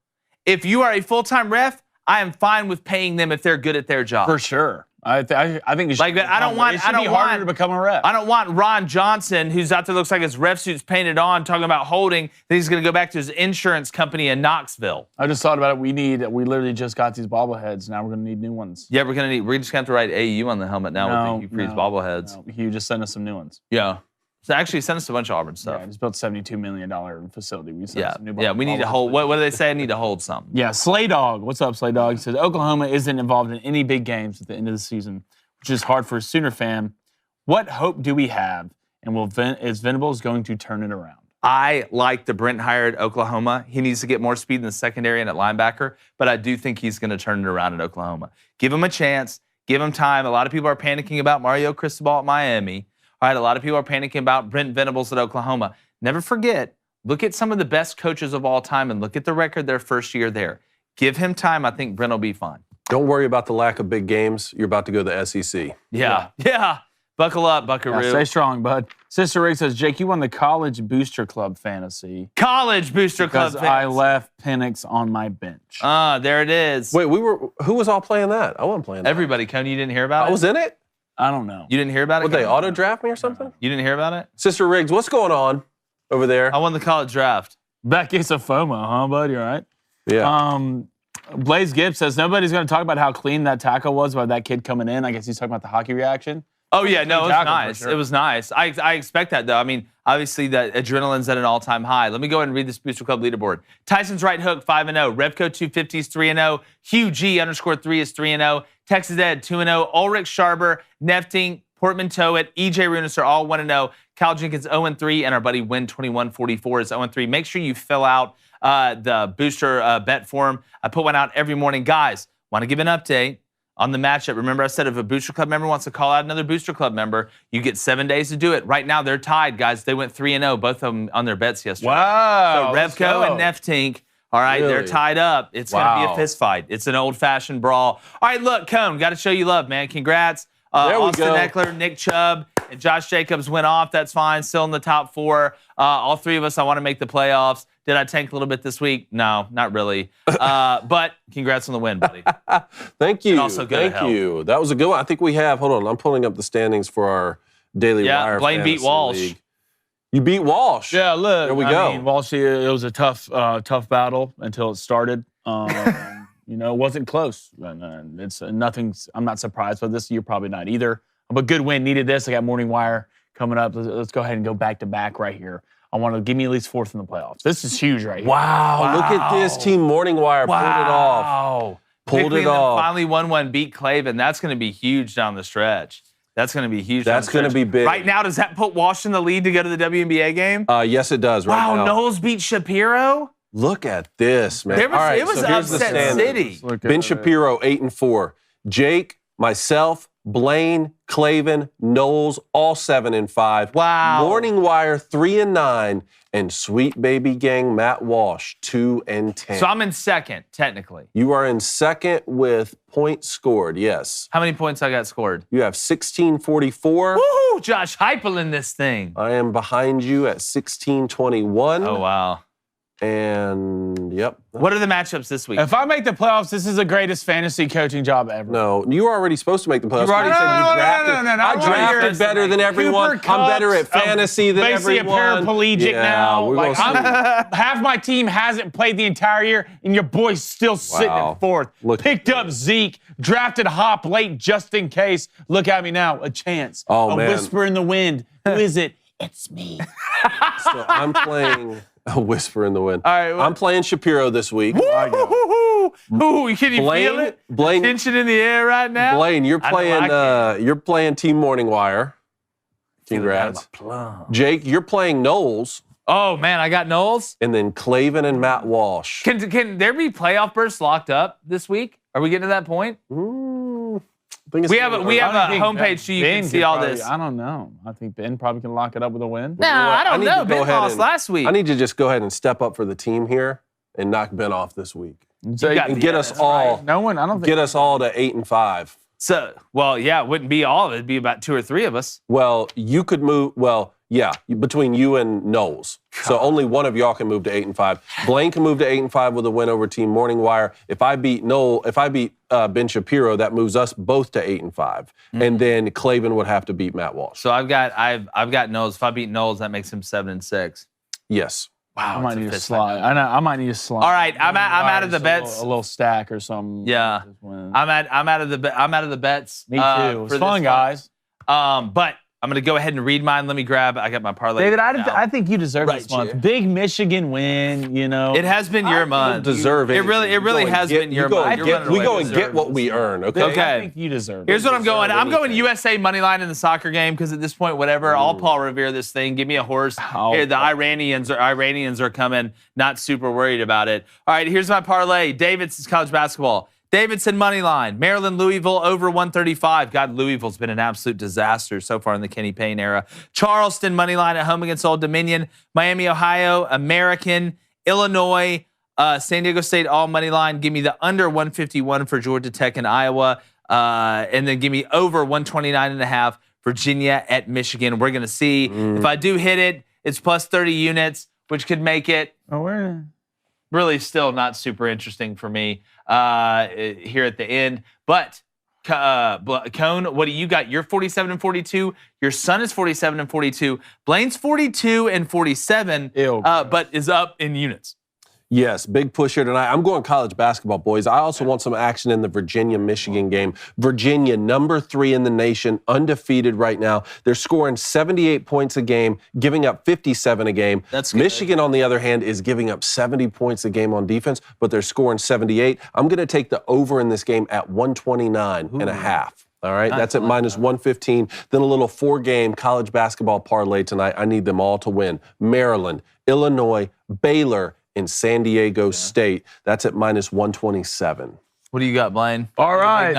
If you are a full-time ref, I am fine with paying them if they're good at their job. For sure. I think it should Like, I don't want- it should be harder to become a ref. I don't want Ron Johnson, who's out there looks like his ref suit's painted on, talking about holding, that he's going to go back to his insurance company in Knoxville. I just thought about it. We literally just got these bobbleheads. Now we're going to need new ones. Yeah, we're just going to have to write AU on the helmet now with the Hugh Freeze bobbleheads. No. Hugh, just send us some new ones. Yeah. So actually, send us a bunch of Auburn stuff. Yeah, I just built a $72 million facility. We sent some new we need to hold. What do they say? I need to hold something. Yeah, Slay Dog. What's up, Slay Dog? He says Oklahoma isn't involved in any big games at the end of the season, which is hard for a Sooner fan. What hope do we have? And is Venables going to turn it around? I like the Brent hire at Oklahoma. He needs to get more speed in the secondary and at linebacker, but I do think he's going to turn it around at Oklahoma. Give him a chance. Give him time. A lot of people are panicking about Mario Cristobal at Miami. All right, a lot of people are panicking about Brent Venables at Oklahoma. Never forget, look at some of the best coaches of all time and look at the record their first year there. Give him time. I think Brent will be fine. Don't worry about the lack of big games. You're about to go to the SEC. Yeah. Buckle up, Buckaroo. Yeah, stay strong, bud. Sister Rick says, Jake, you won the College Booster Club fantasy. College Booster Club fantasy. I left Penix on my bench. There it is. Wait, who was all playing that? I wasn't playing that. Everybody. Coney, you didn't hear about it? I was in it? I don't know. You didn't hear about it? Would they auto draft me or something? You didn't hear about it? Sister Riggs, what's going on over there? I won the college draft. That gets a FOMO, huh, bud? You all right? Yeah. Blaze Gibbs says, nobody's going to talk about how clean that tackle was by that kid coming in. I guess he's talking about the hockey reaction. Oh, yeah. No, it was nice. Sure. It was nice. I expect that, though. I mean, obviously, the adrenaline's at an all-time high. Let me go ahead and read this Booster Club leaderboard. Tyson's right hook, 5-0. Revco 250 is 3-0. Hugh G _3 is 3-0. Texas Ed, 2-0. Ulrich Sharber, Nefting, Portman Towett, EJ Runis are all 1-0. Kyle Jenkins 0-3, and our buddy Win2144 is 0-3. Make sure you fill out the booster bet form. I put one out every morning. Guys, want to give an update on the matchup. Remember I said if a Booster Club member wants to call out another Booster Club member, you get 7 days to do it. Right now, they're tied, guys. They went 3-0, both of them on their bets yesterday. Wow. So Revco and Neftink All right, they're Really? tied up. It's going to be a Wow. fist fight. It's an old-fashioned brawl. All right, look, Cone, got to show you love, man. Congrats. There we Austin go. Eckler, Nick Chubb, and Josh Jacobs went off. That's fine. Still in the top 4. All 3 of us, I want to make the playoffs. Did I tank a little bit this week? No, not really. But congrats on the win, buddy. Thank you. And also go to Thank hell. you. That was a good one. I think we have, hold on, I'm pulling up the standings for our Daily Yeah, Wire Blaine beat Fantasy Walsh. League. You beat Walsh. Yeah, look. There we I go. mean, Walsh, it was a tough battle until it started. It wasn't close. It's nothing. I'm not surprised by this. You're probably not either. But good win. Needed this. I got Morning Wire coming up. Let's go ahead and go back to back right here. I want to give me at least 4th in the playoffs. This is huge right here. Wow, look at this team. Morning Wire pulled it off. Wow. Pulled Bickley it off. Finally won one, beat Clavin. That's going to be huge down the stretch. That's going to be huge. That's going gonna to be big. Right now, does that put Walsh in the lead to go to the WNBA game? Yes, it does. Right Wow, now. Knowles beat Shapiro? Look at this, man. There was, All right, it was so here's the upset standings. city. Look at Ben it. Shapiro, 8-4. Jake, myself, Blaine, Clavin, Knowles, all 7-5. Wow. Morning Wire, 3-9. And Sweet Baby Gang, Matt Walsh, 2-10. So I'm in second, technically. You are in second with points scored, yes. How many points I got scored? You have 1644. Woohoo! Josh Heupel in this thing. I am behind you at 1621. Oh, wow. And, yep. What are the matchups this week? If I make the playoffs, this is the greatest fantasy coaching job ever. No, you were already supposed to make the playoffs. You already You said said you you drafted. no. I I wanna hear drafted this better tonight. than everyone. Cooper I'm better at Kupp's fantasy than basically everyone. a paraplegic now. We're Like, gonna see. half my team hasn't played the entire year, and your boy's still sitting Wow. at 4th. Look at Picked up Zeke, drafted Hop late just in case. Look at me now, a chance. Oh, a man. whisper in the wind. Who is it? It's me. So I'm playing a whisper in the wind. All right, well- I'm playing Shapiro this week. Ooh, can you feel it? Blaine, Tension in the air right now? Blaine, you're I know I playing. You're playing Team Morning Wire. Congrats, Jake. You're playing Knowles, Oh, man, I got Knowles. and then Clavin and Matt Walsh. Can there be playoff berths locked up this week? Are we getting to that point? I think it's We have a homepage so you Ben can see could all probably- this. I don't know. I think Ben probably can lock it up with a win. No, You know what? I don't need know. to go Ben ahead lost and- last week. I need to just go ahead and step up for the team here and knock Ben off this week. So You got- And get yeah, us that's all. right. no one. I don't think. Get us all to 8-5. So, well, yeah, it wouldn't be all of it. It'd be about 2 or 3 of us. Well, you could move. Well, yeah, between you and Knowles. So only one of y'all can move to 8-5. Blaine can move to 8-5 with a win over Team Morning Wire. If I beat Ben Shapiro, that moves us both to 8-5. And then Clavin would have to beat Matt Walsh. So I've got Knowles. If I beat Knowles, that makes him 7-6. Yes. Wow, I might it's a need a fist slide. fight. I know. I might need a slide. All right, I'm out of the bets. A little stack or something. Yeah. I'm out of the bets. Me too. for It's this fun, one. guys. But I'm gonna go ahead and read mine. Let me grab. I got my parlay. David, now. I think you deserve Right, this month. Chair. Big Michigan win. You know, It has been your month. Deserve It really has been your month. You're running We away go with and it. get what we earn, okay? Okay. I think you deserve it. Here's what I'm going. I'm going anything. USA money line in the soccer game because at this point, whatever, I'll Paul Revere this thing. Give me a horse. Here, the Iranians are coming. Not super worried about it. All right, here's my parlay. Davidson's college basketball. Davidson money line. Maryland, Louisville over 135. God, Louisville's been an absolute disaster so far in the Kenny Payne era. Charleston money line at home against Old Dominion. Miami, Ohio, American, Illinois, San Diego State all money line. Give me the under 151 for Georgia Tech and Iowa. And then give me over 129.5 Virginia at Michigan. We're going to see. If I do hit it, it's plus 30 units, which could make it Oh, where? really still not super interesting for me here at the end. But Cone, what do you got? You're 47-42. Your son is 47-42. Blaine's 42-47, Ew. but is up in units. Yes, big push here tonight. I'm going college basketball, boys. I also want some action in the Virginia-Michigan game. Virginia, number 3 in the nation, undefeated right now. They're scoring 78 points a game, giving up 57 a game. That's good. Michigan, on the other hand, is giving up 70 points a game on defense, but they're scoring 78. I'm going to take the over in this game at 129.5. All right, that's at minus 115. Then a little 4-game college basketball parlay tonight. I need them all to win. Maryland, Illinois, Baylor, and San Diego State. That's at minus 127. What do you got, Blaine? All right.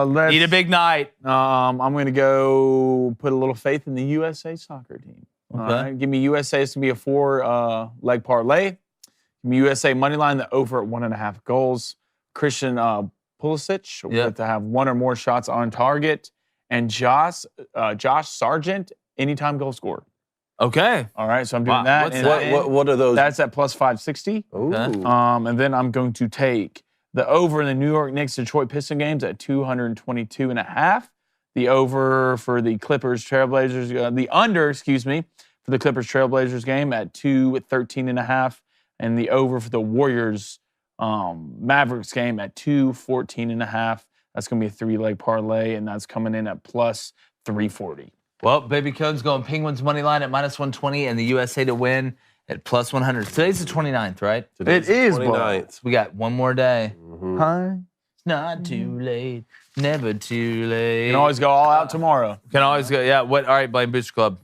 Let's. Need a big night. I'm going to go put a little faith in the USA soccer team. All Okay. right. Give me USA. It's going to be a 4-leg parlay. Give USA money line, the over at 1.5 goals. Christian Pulisic with to have one or more shots on target, and Josh Sargent anytime goal scorer. Okay. All right, so I'm doing that. What's And that? What are those? That's at plus 560. Ooh. And then I'm going to take the over in the New York Knicks Detroit Pistons games at 222.5. The over for the Clippers Trailblazers, the under, for the Clippers Trailblazers game at 213.5, and the over for the Warriors Mavericks game at 214.5. That's going to be a 3-leg parlay, and that's coming in at plus 340. Well, Baby Cone's going Penguins money line at minus 120 and the USA to win at plus 100. Today's the 29th, right? Today's It is, 29th. We got one more day. Hi. It's not too late. Never too late. You can always go all out tomorrow. Can always go. Yeah. What? All right, Blame Booster Club.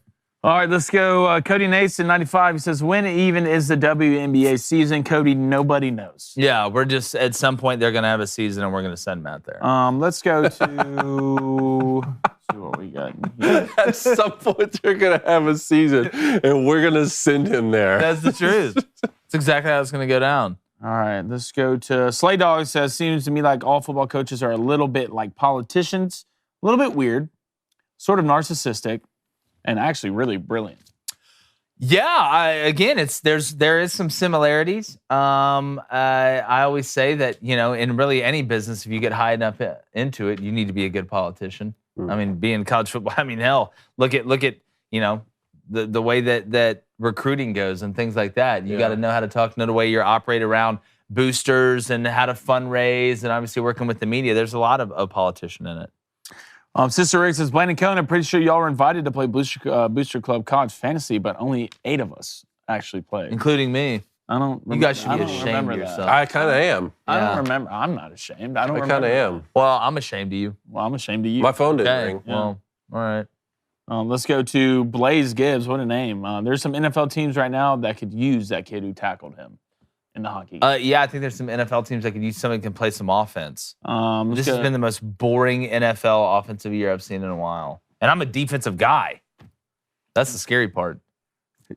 All right, let's go. Cody Nason, 95. He says, when even is the WNBA season? Cody, nobody knows. Yeah, we're just at some point they're gonna have a season and we're gonna send Matt there. Let's go to see what we got in here. At some point, they're going to have a season, and we're going to send him there. That's the truth. That's exactly how it's gonna go down. All right, let's go to Slay Dog. Says, seems to me like all football coaches are a little bit like politicians, a little bit weird, sort of narcissistic, and actually really brilliant. Yeah, there is some similarities. I always say that, in really any business, if you get high enough into it, you need to be a good politician. I mean, being college football, hell, look at the way that recruiting goes and things like that. You got to know how to talk, know the way you operate around boosters and how to fundraise, and obviously working with the media. There's a lot of politician in it. Sister Rick says, Blaine and Cone, I'm pretty sure y'all were invited to play Booster Club College Fantasy, but only 8 of us actually played. Including me. I don't remember. You guys should I be don't ashamed remember of that. yourself. I kind of am. I Yeah. don't remember. I'm not ashamed. I don't I remember. kind of am. Well, I'm ashamed of you. Well, I'm ashamed of you. My phone didn't Okay. ring. Well, all right. Let's go to Blaze Gibbs. What a name. There's some NFL teams right now that could use that kid who tackled him in the hockey. Yeah, I think there's some NFL teams that could use somebody who can play some offense. Let's This go- has been the most boring NFL offensive year I've seen in a while. And I'm a defensive guy. That's the scary part.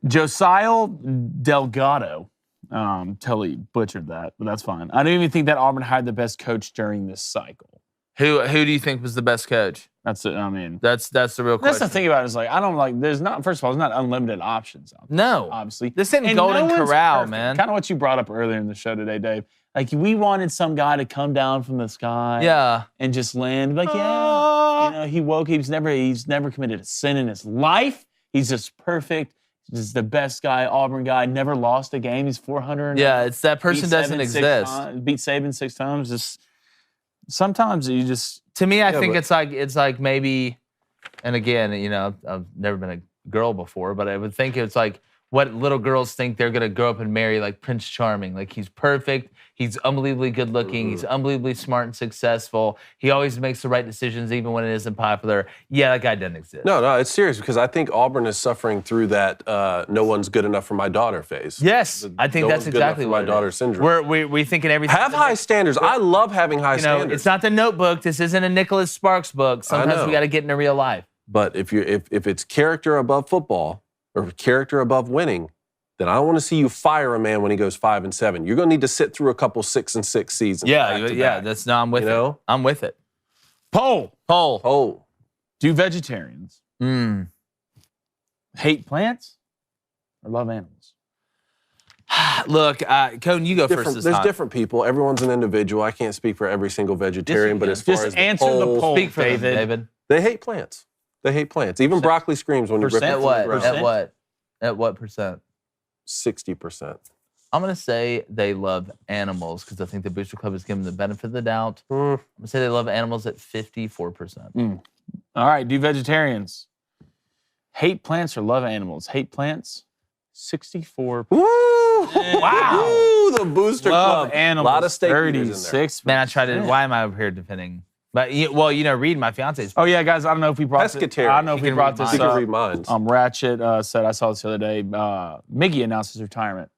Josiah Delgado. Totally butchered that, but that's fine. I don't even think that Auburn hired the best coach during this cycle. Who do you think was the best coach? That's it. I mean, That's the real that's question. the thing about it is like, I don't like, there's not, first of all, there's not unlimited options out there, No. obviously. This ain't And Golden no one's Corral, perfect. man. Kind of what you brought up earlier in the show today, Dave. Like, we wanted some guy to come down from the sky Yeah. and just land. Like, he woke, he's never committed a sin in his life. He's just perfect. He's just the best guy, Auburn guy, never lost a game. He's 400. Yeah, it's that person doesn't exist. Beat Saban 6 times. Just sometimes you just To me, I think but- it's like maybe, and again, I've never been a girl before, but I would think it's like what little girls think they're gonna grow up and marry, like Prince Charming. Like, he's perfect, he's unbelievably good looking, he's unbelievably smart and successful. He always makes the right decisions even when it isn't popular. Yeah, that guy doesn't exist. No, it's serious because I think Auburn is suffering through that no one's good enough for my daughter phase. Yes, I think no that's one's good enough exactly for what my it daughter is. syndrome. We're thinking everything. Have high standards. I love having high standards. It's not the Notebook. This isn't a Nicholas Sparks book. Sometimes know. we got to get into real life. But if it's character above football or character above winning, then I don't want to see you fire a man when he goes 5-7. You're going to need to sit through a couple 6-6 seasons. back to back. I'm with it. I'm with it. Poll. Oh, do vegetarians Mm. hate plants or love animals? Look, Cone, you go first this there's time. different people. Everyone's an individual. I can't speak for every single vegetarian, but as far Just as answer the poll, Speak for them, David. David. they hate plants. They hate plants. Even broccoli screams when you rip it Percent? At from what? the ground. Percent? At what? At what percent? 60%. I'm going to say they love animals because I think the Booster Club has given them the benefit of the doubt. I'm going to say they love animals at 54%. All right, do vegetarians hate plants or love animals? Hate plants, 64. Woo! Wow. Woo, the Booster Love Club. animals, A lot of steak eaters in there. 36. Man, I tried to. Why am I over here defending? But, Reed, my fiance's. Oh yeah, guys, I don't know if we brought this. Pescatarian. I don't know if You we can brought read this You can up. read minds. Ratchet said, I saw this the other day. Miggy announced his retirement.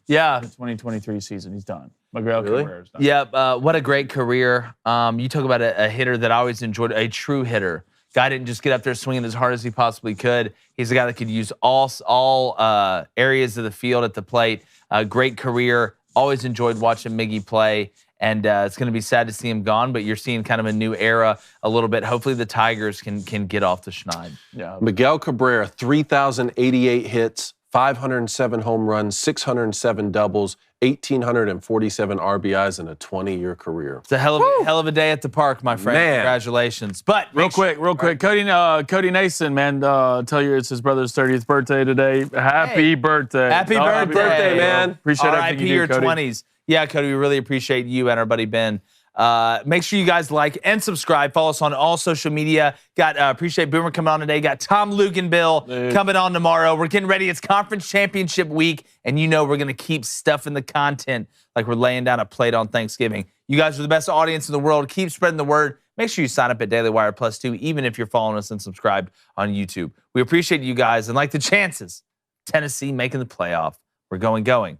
Yeah. The 2023 season, he's done. McGrail Really? career is done. Yeah, what a great career. You talk about a hitter that I always enjoyed, a true hitter. Guy didn't just get up there swinging as hard as he possibly could. He's a guy that could use all areas of the field at the plate. Great career. Always enjoyed watching Miggy play, and it's going to be sad to see him gone, but you're seeing kind of a new era a little bit. Hopefully the Tigers can get off the schneid. Yeah. Miguel Cabrera, 3,088 hits, 507 home runs, 607 doubles, 1,847 RBIs in a 20-year career. It's a hell of a day at the park, my friend. Man. Congratulations. But Real quick. Cody Nason, man, tell you it's his brother's 30th birthday today. Happy birthday. Happy birthday, man. Appreciate R.I.P. everything you your do, Cody. 20s. Yeah, Cody, we really appreciate you and our buddy Ben. Make sure you guys like and subscribe. Follow us on all social media. Appreciate Boomer coming on today. Got Tom, Luke, and Bill coming on tomorrow. We're getting ready. It's conference championship week, and you know we're going to keep stuffing the content like we're laying down a plate on Thanksgiving. You guys are the best audience in the world. Keep spreading the word. Make sure you sign up at Daily Wire Plus too, even if you're following us and subscribed on YouTube. We appreciate you guys and like the chances. Tennessee making the playoff. We're going, gone.